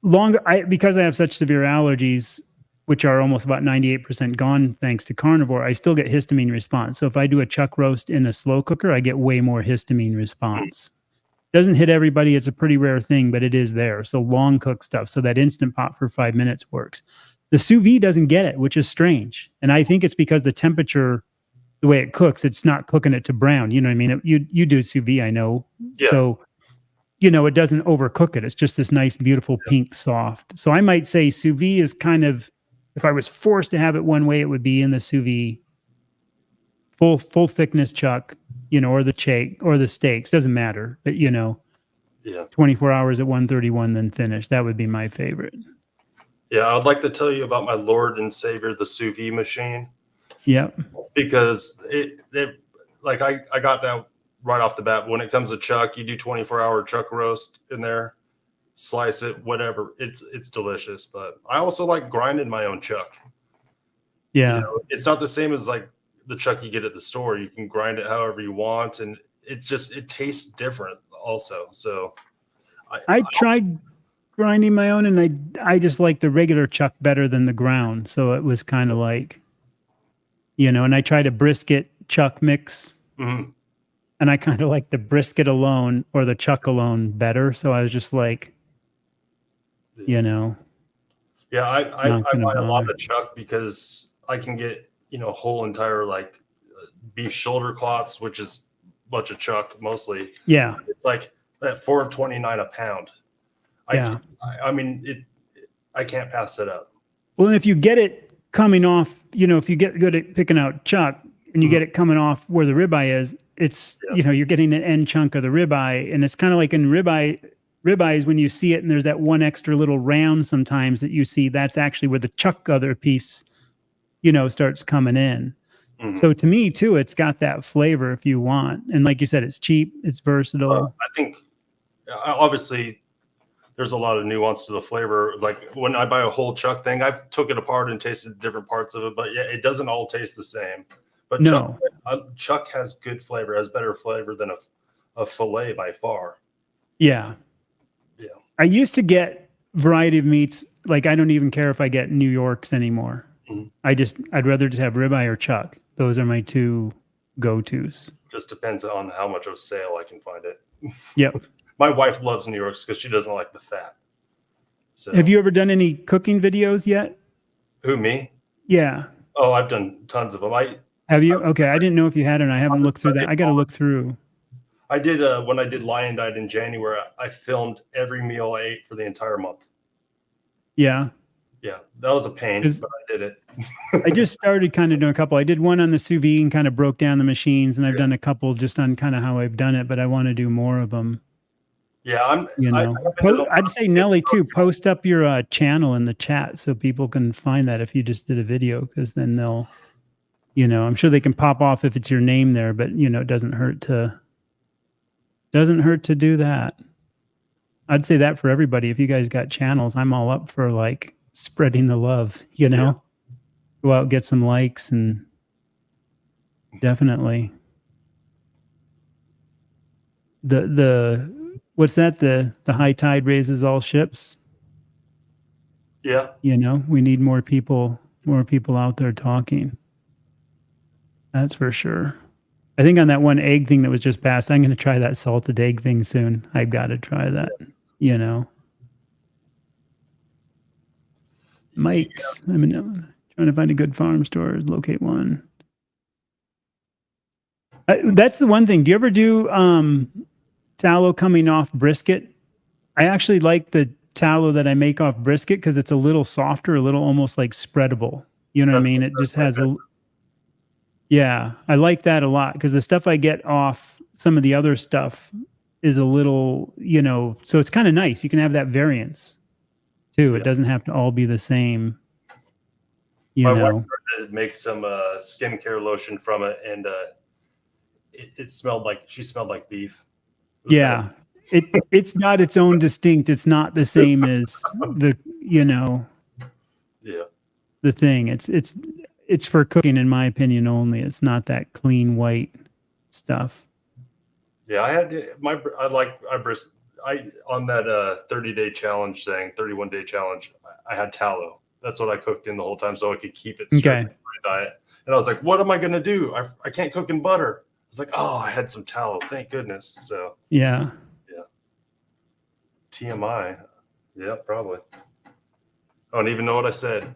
longer, because I have such severe allergies, which are almost about 98% gone thanks to carnivore, I still get histamine response. So if I do a chuck roast in a slow cooker, I get way more histamine response. Doesn't hit everybody. It's a pretty rare thing, but it is there. So long cook stuff. So that Instant Pot for 5 minutes works. The sous vide doesn't get it, which is strange. And I think it's because the temperature, the way it cooks, it's not cooking it to brown. You know what I mean? You do sous vide, I know. Yeah. So, you know, it doesn't overcook it. It's just this nice, beautiful pink soft. So I might say sous vide is kind of, if I was forced to have it one way, it would be in the sous vide, full thickness chuck, you know, or the steaks, doesn't matter. But, you know, 24 hours at 131, then finish. That would be my favorite. Yeah, I would like to tell you about my Lord and Savior, the sous vide machine. Yeah. Because it like I got that right off the bat. When it comes to chuck, you do 24-hour chuck roast in there, slice it, whatever. It's delicious. But I also like grinding my own chuck. Yeah. You know, it's not the same as like the chuck you get at the store. You can grind it however you want, and it tastes different also. So I tried grinding my own, and I just like the regular chuck better than the ground. So it was kind of like, you know, and I tried a brisket chuck mix, and I kind of like the brisket alone or the chuck alone better. So I was just like, you know. Yeah, I buy a lot of chuck because I can get, you know, whole entire like beef shoulder clots, which is a bunch of chuck mostly. Yeah. It's like at $4.29 a pound. I mean, I can't pass it up. Well, and if you get it coming off, you know, if you get good at picking out chuck and you get it coming off where the ribeye is, it's, you know, you're getting an end chunk of the ribeye. And it's kind of like in ribeyes, when you see it and there's that one extra little round sometimes that you see, that's actually where the chuck other piece, you know, starts coming in. So to me too, it's got that flavor if you want. And like you said, it's cheap, it's versatile. I think obviously there's a lot of nuance to the flavor. Like when I buy a whole chuck thing, I've took it apart and tasted different parts of it, but yeah, it doesn't all taste the same. But no, chuck has good flavor, has better flavor than a fillet by far. Yeah. Yeah. I used to get variety of meats. Like I don't even care if I get New Yorks anymore. I'd rather just have ribeye or chuck. Those are my two go-tos. Just depends on how much of a sale I can find it. Yep. My wife loves New Yorks because she doesn't like the fat. So have you ever done any cooking videos yet? Who, me? Yeah. Oh, I've done tons of them. Have you? Okay, I didn't know if you had, and I haven't looked through that. I got to look through. I did when I did Lion Diet in January. I filmed every meal I ate for the entire month. Yeah. Yeah, that was a pain, but I did it. I just started kind of doing a couple. I did one on the sous vide and kind of broke down the machines, and I've done a couple just on kind of how I've done it, but I want to do more of them. Yeah, I'd say Nelly too. Post up your channel in the chat so people can find that if you just did a video, because then they'll, you know, I'm sure they can pop off if it's your name there, but you know, it doesn't hurt to do that. I'd say that for everybody. If you guys got channels, I'm all up for like spreading the love, you know, go out, get some likes, and definitely the what's that? The high tide raises all ships. Yeah. You know, we need more people out there talking. That's for sure. I think on that one egg thing that was just passed, I'm going to try that salted egg thing soon. I've got to try that, you know. Mike's. I'm trying to find a good farm store. Locate one. That's the one thing. Do you ever do tallow coming off brisket? I actually like the tallow that I make off brisket because it's a little softer, a little almost like spreadable. You know what I mean? It just has a... Yeah, I like that a lot because the stuff I get off some of the other stuff is a little, you know, so it's kind of nice. You can have that variance too. It doesn't have to all be the same. My wife tried to make some skincare lotion from it, and it smelled like beef. Yeah, it's not its own distinct. It's not the same as Yeah. the thing. It's for cooking, in my opinion, only. It's not that clean white stuff. Yeah, I on that 30-day challenge thing, 31-day challenge, I had tallow. That's what I cooked in the whole time so I could keep it strict in my diet. And I was like, what am I going to do? I can't cook in butter. I was like, oh, I had some tallow. Thank goodness. So yeah. TMI. Yeah, probably. I don't even know what I said.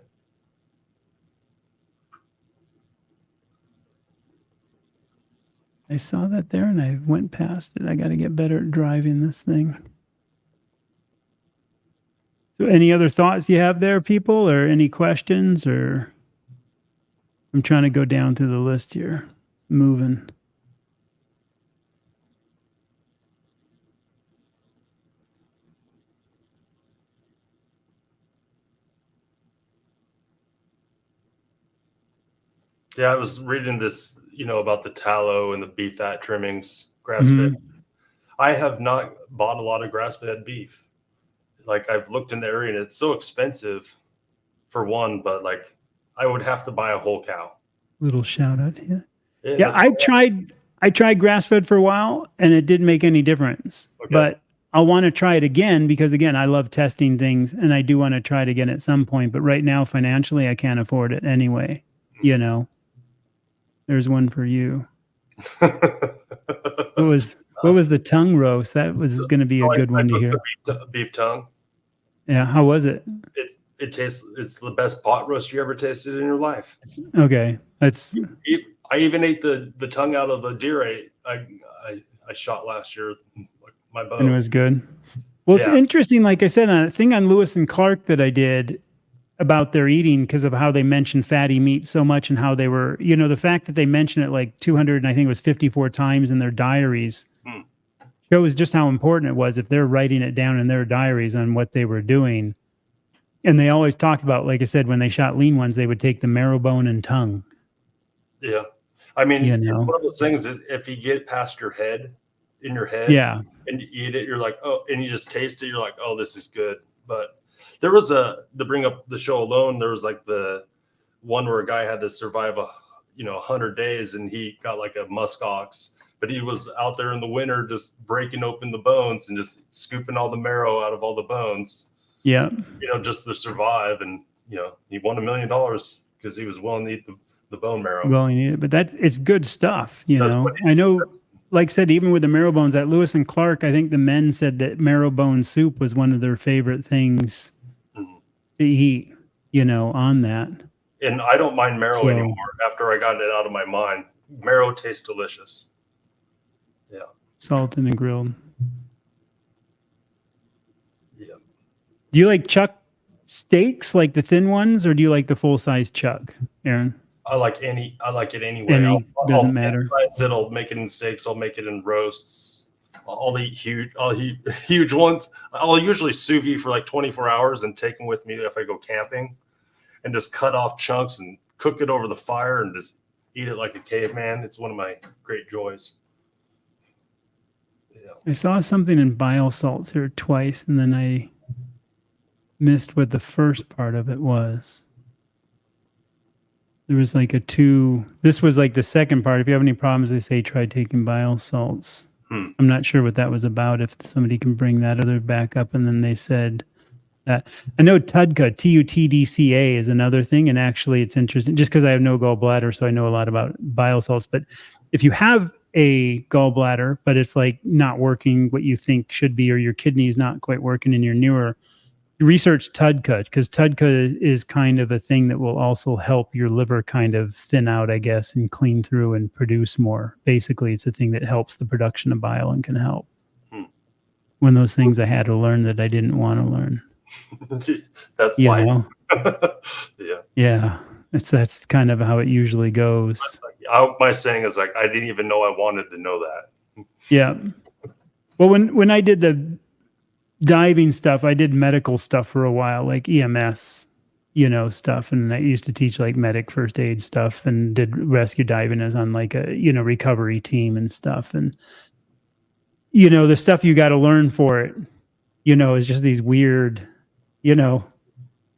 I saw that there and I went past it. I got to get better at driving this thing. So any other thoughts you have there, people, or any questions? Or I'm trying to go down through the list here. It's moving. Yeah, I was reading this, about the tallow and the beef fat trimmings, grass-fed. I have not bought a lot of grass-fed beef. Like, I've looked in the area and it's so expensive for one, but like I would have to buy a whole cow. Little shout out here. Yeah, I tried grass-fed for a while and it didn't make any difference. Okay. But I want to try it again because, again, I love testing things and I do want to try it again at some point. But right now, financially, I can't afford it anyway. There's one for you. What was the tongue roast? That was going to be a good one to hear. Beef tongue. Yeah, how was it? It's the best pot roast you ever tasted in your life. Okay, I even ate the tongue out of the deer I shot last year, my bow. And it was good. Well, it's interesting. Like I said, a thing on Lewis and Clark that I did about their eating because of how they mentioned fatty meat so much and how they were, the fact that they mentioned it like 200 and I think it was 54 times in their diaries shows just how important it was if they're writing it down in their diaries on what they were doing. And they always talked about, like I said, when they shot lean ones, they would take the marrow bone and tongue. Yeah. I mean, it's one of those things that if you get past your head, and you eat it, you're like, oh, and you just taste it, you're like, oh, this is good. But there was to bring up the show alone, there was like the one where a guy had to survive 100 days and he got like a musk ox, but he was out there in the winter just breaking open the bones and just scooping all the marrow out of all the bones. Yeah. Just to survive. And, he won $1 million because he was willing to eat the bone marrow. Willing to eat it, but it's good stuff. I know, like I said, even with the marrow bones at Lewis and Clark, I think the men said that marrow bone soup was one of their favorite things to eat, on that. And I don't mind marrow anymore after I got it out of my mind. Marrow tastes delicious. Yeah. Salted and grilled. Yeah. Do you like chuck steaks, like the thin ones, or do you like the full-size chuck, Aaron? I like it anyway. Doesn't matter. I'll make it in steaks. I'll make it in roasts. I'll eat huge ones. I'll usually sous vide for like 24 hours and take them with me if I go camping, and just cut off chunks and cook it over the fire and just eat it like a caveman. It's one of my great joys. Yeah. I saw something in bile salts here twice, and then I missed what the first part of it was. There was like this was like the second part. If you have any problems, they say try taking bile salts. I'm not sure what that was about. If somebody can bring that other back up. And then they said that I know TUDCA, TUTDCA is another thing. And actually it's interesting just because I have no gallbladder. So I know a lot about bile salts, but if you have a gallbladder, but it's like not working what you think should be, or your kidney is not quite working and you're newer, research TUDCA, because TUDCA is kind of a thing that will also help your liver kind of thin out, I guess, and clean through and produce more. Basically, it's a thing that helps the production of bile and can help. One of those things I had to learn that I didn't want to learn. That's life. Yeah. That's kind of how it usually goes. My saying is like, I didn't even know I wanted to know that. Yeah. Well, when I did the diving stuff, I did medical stuff for a while, like EMS, stuff. And I used to teach like medic first aid stuff and did rescue diving as on like a, recovery team and stuff. And, the stuff you got to learn for it, is just these weird,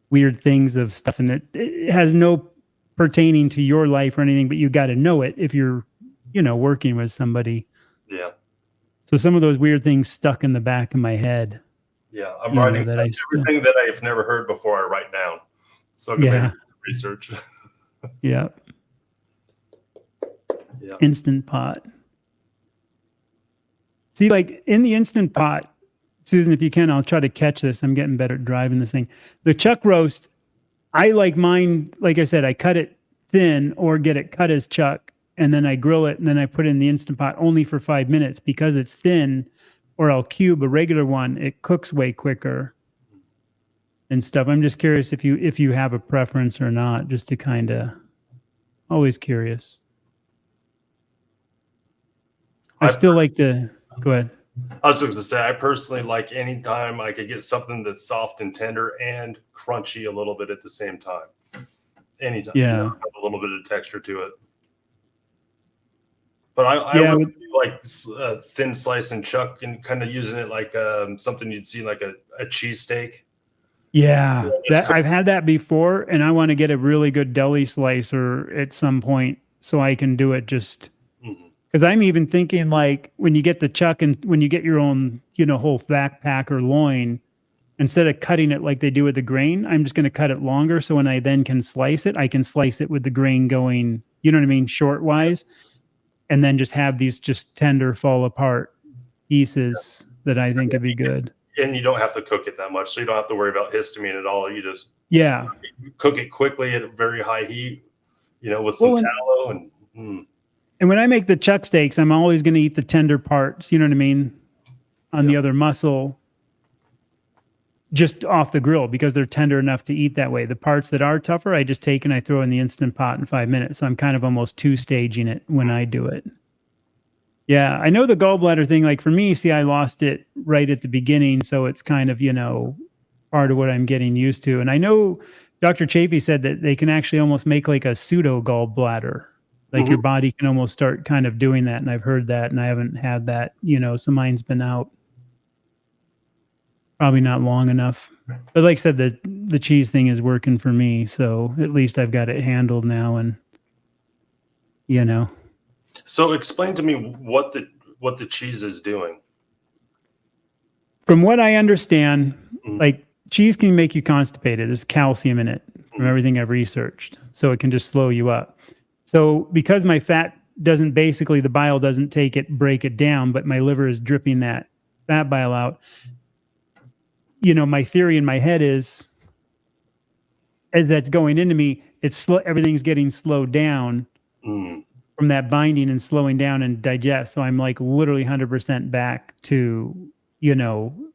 weird things of stuff, and it has no pertaining to your life or anything, but you got to know it if you're, working with somebody. Yeah. So some of those weird things stuck in the back of my head. Yeah. I'm writing That I still, everything that I've never heard before. I write down, so I can maybe research. Yeah. Yeah. Instant Pot. See, like in the Instant Pot, Susan, if you can, I'll try to catch this. I'm getting better at driving this thing. The chuck roast, I like mine, like I said, I cut it thin or get it cut as chuck, and then I grill it, and then I put it in the Instant Pot only for 5 minutes because it's thin, or I'll cube a regular one. It cooks way quicker and stuff. I'm just curious if you have a preference or not, just to kind of, always curious. I still like the, go ahead. I was just going to say, I personally like any time I could get something that's soft and tender and crunchy a little bit at the same time. Anytime. Yeah. Have a little bit of texture to it. But I really like thin slice and chuck, and kind of using it like something you'd see like a cheesesteak. Yeah, I've had that before, and I want to get a really good deli slicer at some point so I can do it just because I'm even thinking like when you get the chuck and when you get your own, whole backpack or loin, instead of cutting it like they do with the grain, I'm just going to cut it longer. So when I then can slice it, I can slice it with the grain going, short wise, and then just have these just tender fall apart pieces that I think would be good. And you don't have to cook it that much, so you don't have to worry about histamine at all. You just cook it quickly at a very high heat, with some tallow And when I make the chuck steaks, I'm always going to eat the tender parts. You know what I mean? On the other muscle, just off the grill because they're tender enough to eat that way. The parts that are tougher, I just take and I throw in the Instant Pot in 5 minutes. So I'm kind of almost two-staging it when I do it. Yeah, I know the gallbladder thing. Like for me, see, I lost it right at the beginning, so it's kind of part of what I'm getting used to. And I know Dr. Chafee said that they can actually almost make like a pseudo gallbladder, like your body can almost start kind of doing that. And I've heard that, and I haven't had that. So mine's been out probably not long enough. But like I said, the cheese thing is working for me, so at least I've got it handled now, and So explain to me what the cheese is doing. From what I understand, like cheese can make you constipated. There's calcium in it from everything I've researched. So it can just slow you up. So because my fat doesn't the bile doesn't break it down, but my liver is dripping that fat bile out. My theory in my head is as that's going into me, everything's getting slowed down. From that binding and slowing down and digest. So I'm like literally 100% back to,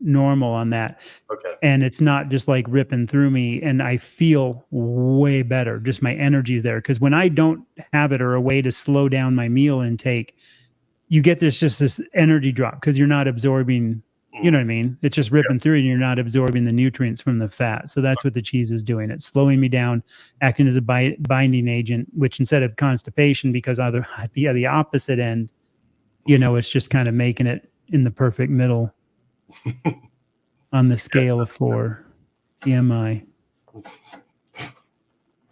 normal on that. Okay. And it's not just like ripping through me, and I feel way better. Just my energy's there. Because when I don't have it or a way to slow down my meal intake, you get this energy drop because you're not absorbing, you know what I mean? It's just ripping through and you're not absorbing the nutrients from the fat. So that's what the cheese is doing. It's slowing me down, acting as a binding agent, which instead of constipation, because either I'd be at the opposite end, it's just kind of making it in the perfect middle on the scale of 4 BMI.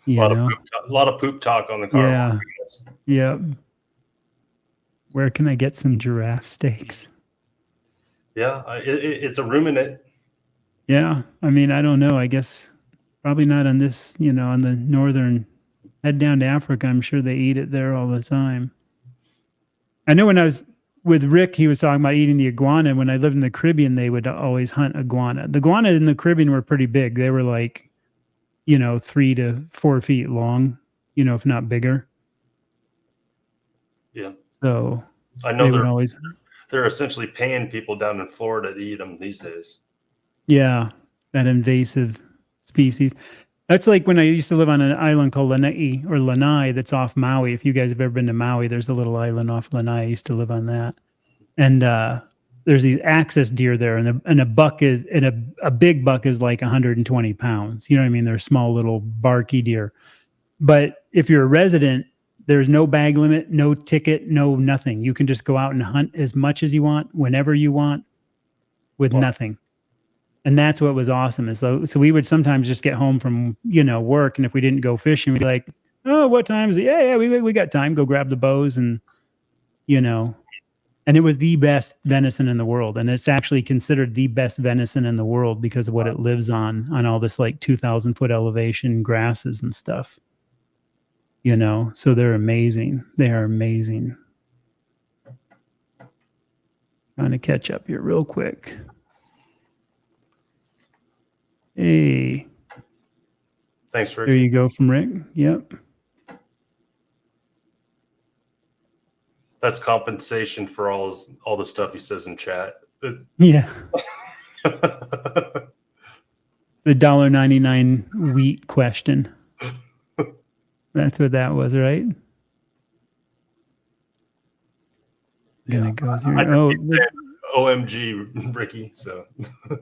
A lot of poop talk on the car. Yeah. Where can I get some giraffe steaks? Yeah, it's a ruminant. Yeah, I mean, I don't know. I guess probably not on this, on the northern. Head down to Africa. I'm sure they eat it there all the time. I know when I was with Rick, he was talking about eating the iguana. When I lived in the Caribbean, they would always hunt iguana. The iguana in the Caribbean were pretty big. They were like, 3 to 4 feet long, if not bigger. Yeah. So I know they're essentially paying people down in Florida to eat them these days. Yeah, that invasive species. That's like when I used to live on an island called Lanai that's off Maui. If you guys have ever been to Maui, there's a little island off Lanai. I used to live on that. And there's these axis deer there, and a big buck is like 120 pounds. You know what I mean? They're small little barky deer. But if you're a resident, there's no bag limit, no ticket, no nothing. You can just go out and hunt as much as you want, whenever you want, with nothing. And that's what was awesome. Is so we would sometimes just get home from, work. And if we didn't go fishing, we'd be like, oh, what time is it? Yeah, we got time. Go grab the bows you know, and it was the best venison in the world. And it's actually considered the best venison in the world because of what it lives on all this like 2,000-foot elevation grasses and stuff. So they're amazing. They are amazing. Trying to catch up here real quick. Hey. Thanks, Rick. There you go from Rick. Yep. That's compensation for all the stuff he says in chat. Yeah. The $1.99 wheat question. That's what that was, right? Gonna go through. OMG, Ricky. So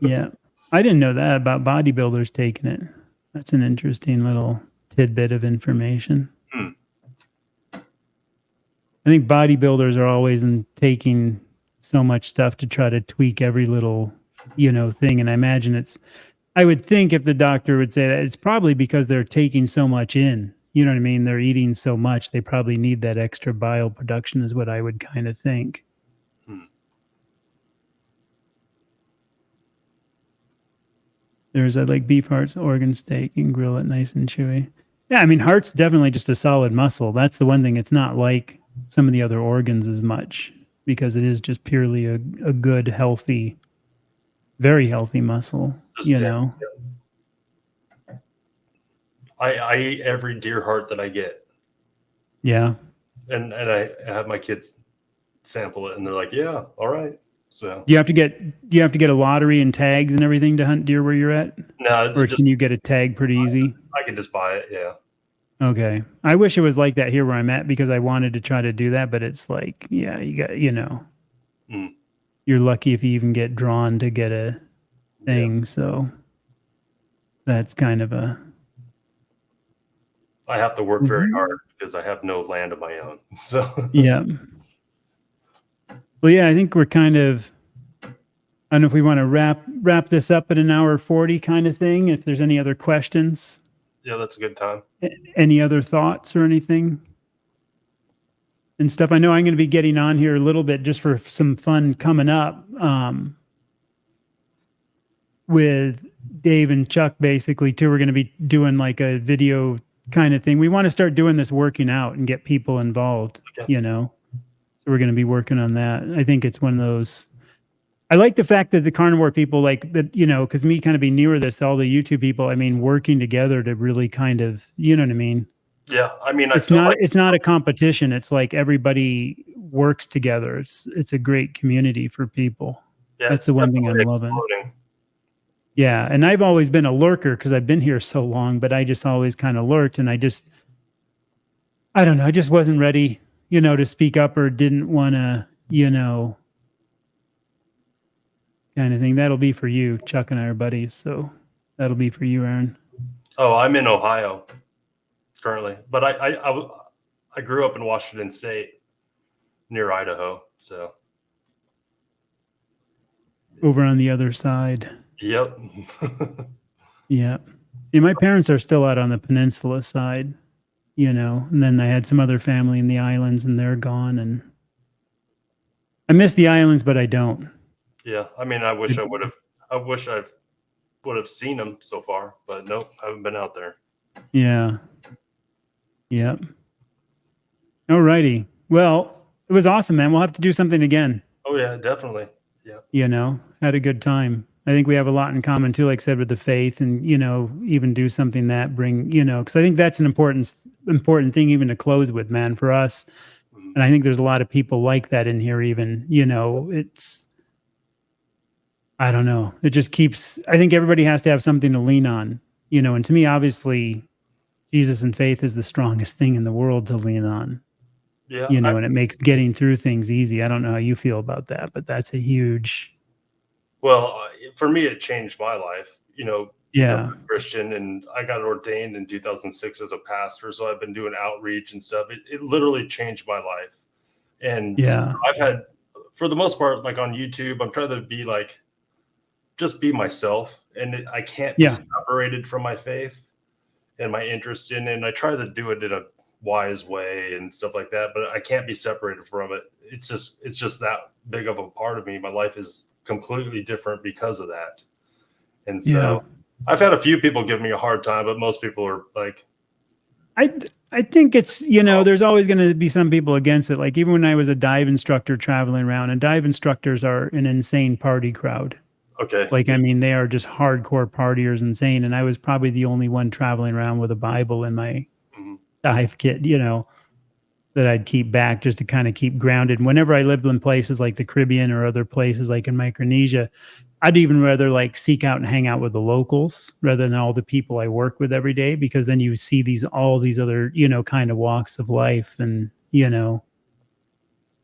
yeah, I didn't know that about bodybuilders taking it. That's an interesting little tidbit of information. I think bodybuilders are always taking so much stuff to try to tweak every little, thing. And I imagine I would think if the doctor would say that, it's probably because they're taking so much in. You know what I mean? They're eating so much. They probably need that extra bile production is what I would kind of think. I like beef hearts, organ steak. You can grill it nice and chewy. Yeah, I mean, heart's definitely just a solid muscle. That's the one thing. It's not like some of the other organs as much because it is just purely a good, healthy, very healthy muscle, I eat every deer heart that I get. Yeah. And I have my kids sample it and they're like, yeah, all right. So you have to get a lottery and tags and everything to hunt deer where you're at? No. Or can you get a tag pretty easy? I can just buy it. Yeah. Okay. I wish it was like that here where I'm at because I wanted to try to do that, but it's like, yeah, you got, you're lucky if you even get drawn to get a thing. Yeah. So that's kind of I have to work very hard because I have no land of my own. So yeah. Well, yeah, I think we're kind of, I don't know if we want to wrap this up at an hour 40 kind of thing. If there's any other questions. Yeah, that's a good time. Any other thoughts or anything and stuff? I know I'm going to be getting on here a little bit just for some fun coming up with Dave and Chuck basically too. We're going to be doing like a video kind of thing. We want to start doing this working out and get people involved, So we're going to be working on that. I think it's one of those, I like the fact that the carnivore people like that, because me kind of being newer this, all the YouTube people, I mean, working together to really kind of, you know what I mean? Yeah. I mean, it's not a competition. It's like everybody works together. It's a great community for people. Yeah, that's the one thing I'm loving. Yeah. And I've always been a lurker because I've been here so long, but I just always kind of lurked and I don't know. I just wasn't ready, to speak up or didn't want to, kind of thing. That'll be for you. Chuck and I are buddies. So that'll be for you, Aaron. Oh, I'm in Ohio currently, but I grew up in Washington State near Idaho. So over on the other side. Yep. Yeah. See, my parents are still out on the peninsula side, and then I had some other family in the islands and they're gone. And I miss the islands, but I don't. Yeah. I mean, I wish I would have seen them so far, but nope, I haven't been out there. Yeah. Yep. All righty. Well, it was awesome, man. We'll have to do something again. Oh yeah, definitely. Yeah. Had a good time. I think we have a lot in common too, like I said, with the faith and, even do something that bring, because I think that's an important thing even to close with, man, for us. Mm-hmm. And I think there's a lot of people like that in here even, I don't know. It just keeps, I think everybody has to have something to lean on, and to me, obviously, Jesus and faith is the strongest thing in the world to lean on. Yeah. And it makes getting through things easy. I don't know how you feel about that, but that's a huge. Well, for me, it changed my life, Yeah. I'm a Christian, and I got ordained in 2006 as a pastor. So I've been doing outreach and stuff. It literally changed my life. And yeah, I've had, for the most part, like on YouTube, I'm trying to be like just be myself, and I can't be separated from my faith and my interest in it. And I try to do it in a wise way and stuff like that, but I can't be separated from it. It's just that big of a part of me. My life is completely different because of that. And so I've had a few people give me a hard time, but most people are like, I think it's, there's always going to be some people against it. Like even when I was a dive instructor traveling around, and dive instructors are an insane party crowd. Okay. Like, I mean, they are just hardcore partiers, insane. And I was probably the only one traveling around with a Bible in my dive kit, that I'd keep back just to kind of keep grounded. And whenever I lived in places like the Caribbean or other places like in Micronesia, I'd even rather like seek out and hang out with the locals rather than all the people I work with every day, because then you see all these other, kind of walks of life and,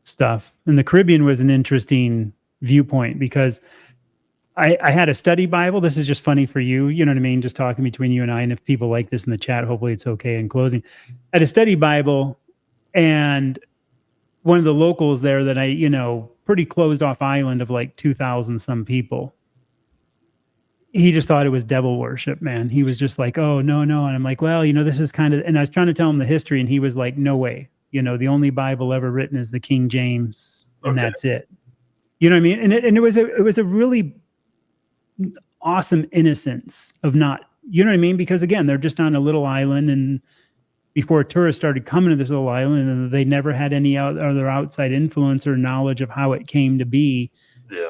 stuff. And the Caribbean was an interesting viewpoint because I had a study Bible. This is just funny for you. You know what I mean? Just talking between you and I. And if people like this in the chat, hopefully it's okay in closing. I had a study Bible, and one of the locals there that pretty closed off island of like 2,000 some people. He just thought it was devil worship, man. He was just like, oh, no. And I'm like, well, this is kind of, and I was trying to tell him the history, and he was like, no way. The only Bible ever written is the King James, and that's it. You know what I mean? And it was a really awesome innocence of not, you know what I mean? Because again, they're just on a little island, and before tourists started coming to this little island, and they never had any other outside influence or knowledge of how it came to be.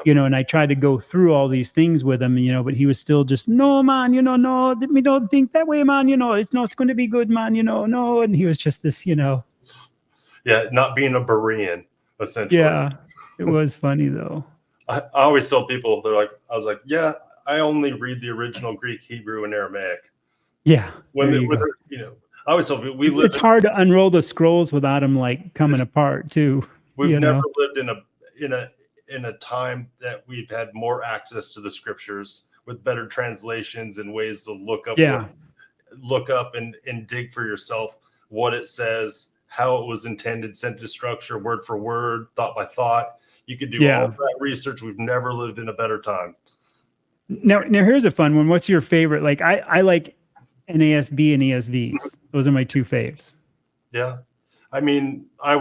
And I tried to go through all these things with him, but he was still just, no, man, no, we don't think that way, man, it's not going to be good, man, no. And he was just this, Yeah, not being a Berean, essentially. Yeah, it was funny, though. I always tell people, I was like, yeah, I only read the original Greek, Hebrew, and Aramaic. Yeah. I always tell people, it's hard to unroll the scrolls without them like coming apart too. We've never lived in a time that we've had more access to the scriptures with better translations and ways to look up and dig for yourself what it says, how it was intended, sentence structure, word for word, thought by thought. You could do all that research. We've never lived in a better time. Now here's a fun one. What's your favorite? Like I like NASB and ESVs. Those are my two faves. Yeah. I mean, I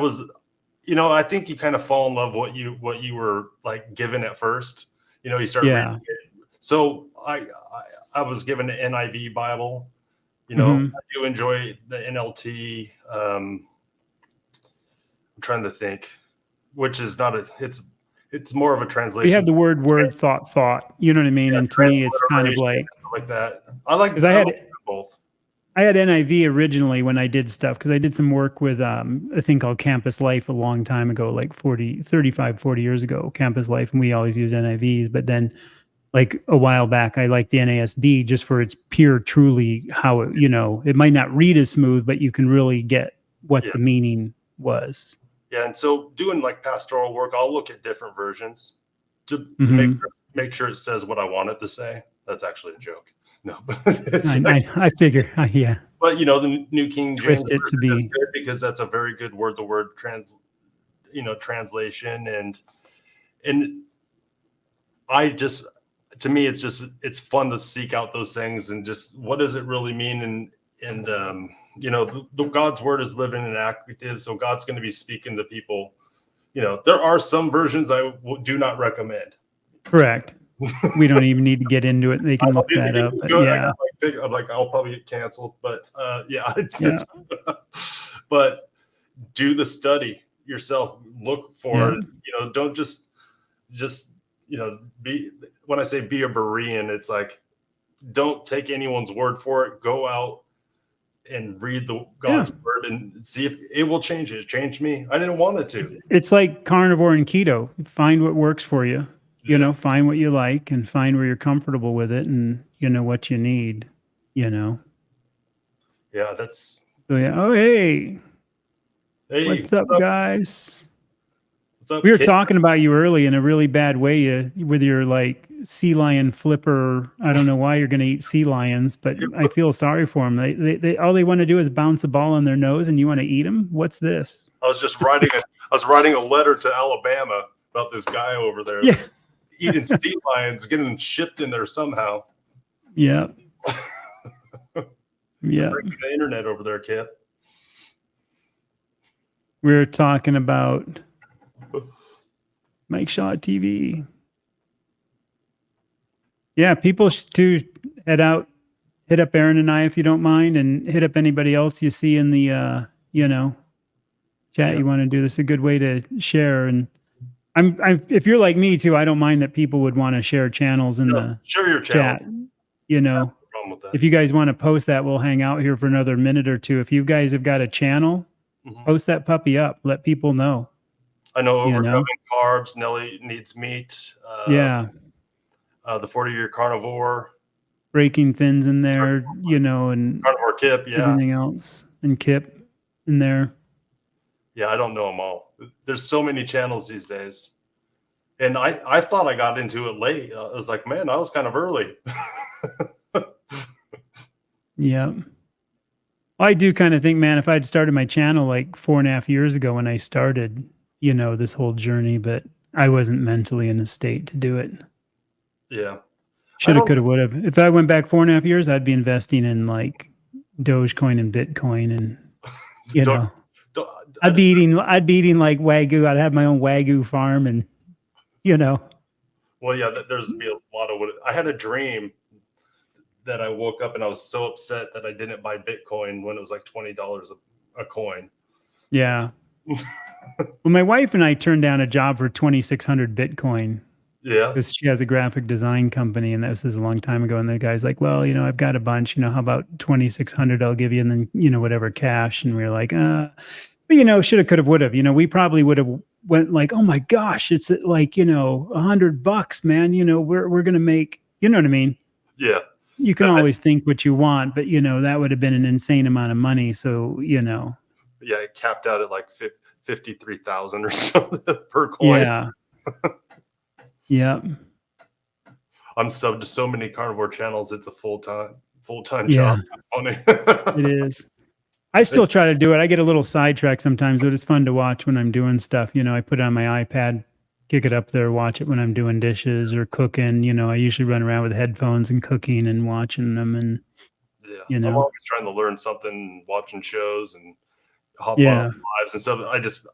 think you kind of fall in love what you were like given at first. You start reading it. So I was given an NIV Bible. I do enjoy the NLT. I'm trying to think, which is not it's more of a translation. We have the word, thought. You know what I mean? Yeah, and to me, it's kind of like that. I like because I had both. I had NIV originally when I did stuff, because I did some work with a thing called Campus Life a long time ago, like 40 years ago, Campus Life, and we always use NIVs. But then like a while back, I like the NASB just for its pure, truly how it, it might not read as smooth, but you can really get what the meaning was. Yeah, and so doing like pastoral work, I'll look at different versions to make sure it says what I want it to say. That's actually a joke. No, I figure, yeah. But the New King James twist it to be good because that's a very good word-to-word translation, and I just, to me, it's fun to seek out those things and just what does it really mean, and the God's word is living and active, so God's going to be speaking to people. There are some versions I do not recommend. Correct. We don't even need to get into it. They can look that up. But yeah. I'm like, I'll probably get canceled, but but do the study yourself. Look for it. Don't just be, when I say be a Berean, it's like, don't take anyone's word for it. Go out and read the God's word and see if it will change it. It changed me. I didn't want it to. It's like carnivore and keto. Find what works for you. Find what you like and find where you're comfortable with it, and what you need, Yeah, that's. So yeah. Oh, hey. What's up, guys? What's up? We were talking about you early in a really bad way with your like sea lion flipper. I don't know why you're going to eat sea lions, but I feel sorry for them. They all they want to do is bounce a ball on their nose, and you want to eat them. What's this? I was writing a letter to Alabama about this guy over there. Yeah. eating sea lions, getting them shipped in there somehow. Yeah. Yeah. Breaking the internet over there, Kip. We're talking about Mike Shaw TV. Yeah, people to head out, hit up Aaron and I if you don't mind, and hit up anybody else you see in the chat. Yeah. You want to do this, a good way to share. And I'm if you're like me too, I don't mind that people would want to share channels in the share your channel. chat. You know, No problem with that. if you guys want to post that, we'll hang out here for another minute or two. If you guys have got a channel, post that puppy up. Let people know. I know overcoming carbs. Nelly needs meat. Yeah. The 40-year carnivore. Breaking Thins in there, and Carnivore Kip, yeah. everything else. And Kip in there. Yeah, I don't know them all. There's so many channels these days. And I thought I got into it late. I was like, man, I was kind of early. Yeah. I do kind of think, man, if I'd started my channel like 4.5 years ago when I started, this whole journey, but I wasn't mentally in a state to do it. Yeah. Should have, could have, would have. If I went back 4.5 years, I'd be investing in like Dogecoin and Bitcoin, and I'd be eating like Wagyu. I'd have my own Wagyu farm, and Well, yeah, there's be a lot of what I had a dream that I woke up and I was so upset that I didn't buy Bitcoin when it was like $20 a coin. Yeah. Well, my wife and I turned down a job for 2,600 Bitcoin. Yeah. Because she has a graphic design company, and this is a long time ago. And the guy's like, well, I've got a bunch, how about 2,600 I'll give you, and then, whatever cash. And we were like, but shoulda, coulda, woulda. We probably would have went like, oh my gosh, it's like, $100, man. We're going to make, you know what I mean? Yeah. You can always think what you want, but that would have been an insane amount of money. So, Yeah, it capped out at like 53,000 or something per coin. Yeah. Yeah. I'm subbed to so many carnivore channels. It's a full-time Yeah. job. It's funny. It is. I still try to do it. I get a little sidetracked sometimes, but it's fun to watch when I'm doing stuff. I put it on my iPad, kick it up there, watch it when I'm doing dishes or cooking. I usually run around with headphones and cooking and watching them. And yeah, I'm always trying to learn something, watching shows and hop on lives and stuff.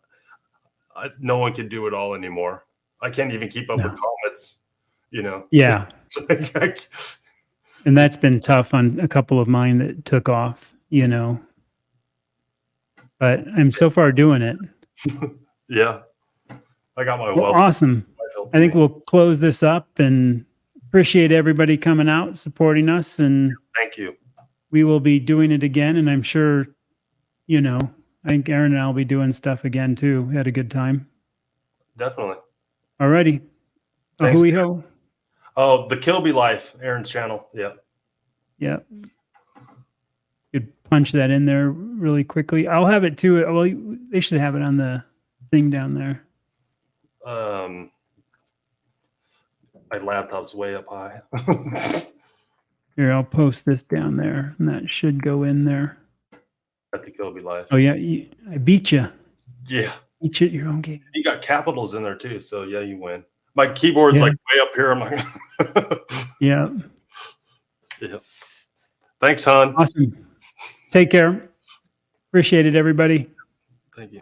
No one can do it all anymore. I can't even keep up with comments. Yeah. And that's been tough on a couple of mine that took off. But I'm so far doing it. Yeah. I got my well, awesome. I think we'll close this up, and appreciate everybody coming out, supporting us. And thank you. We will be doing it again. And I'm sure, I think Aaron and I will be doing stuff again too. We had a good time. Definitely. All righty. Hui-ho. Oh, the Kilby Life, Aaron's channel. Yeah. Yeah. You'd punch that in there really quickly. I'll have it too. Well, they should have it on the thing down there. My laptop's way up high. Here, I'll post this down there, and that should go in there. At the Kilby Life. Oh yeah, I beat you. Yeah. Beat you at your own game. You got capitals in there too, so yeah, you win. My keyboard's like way up here. I'm like, yeah. Yeah. Thanks, hon. Awesome. Take care. Appreciate it, everybody. Thank you.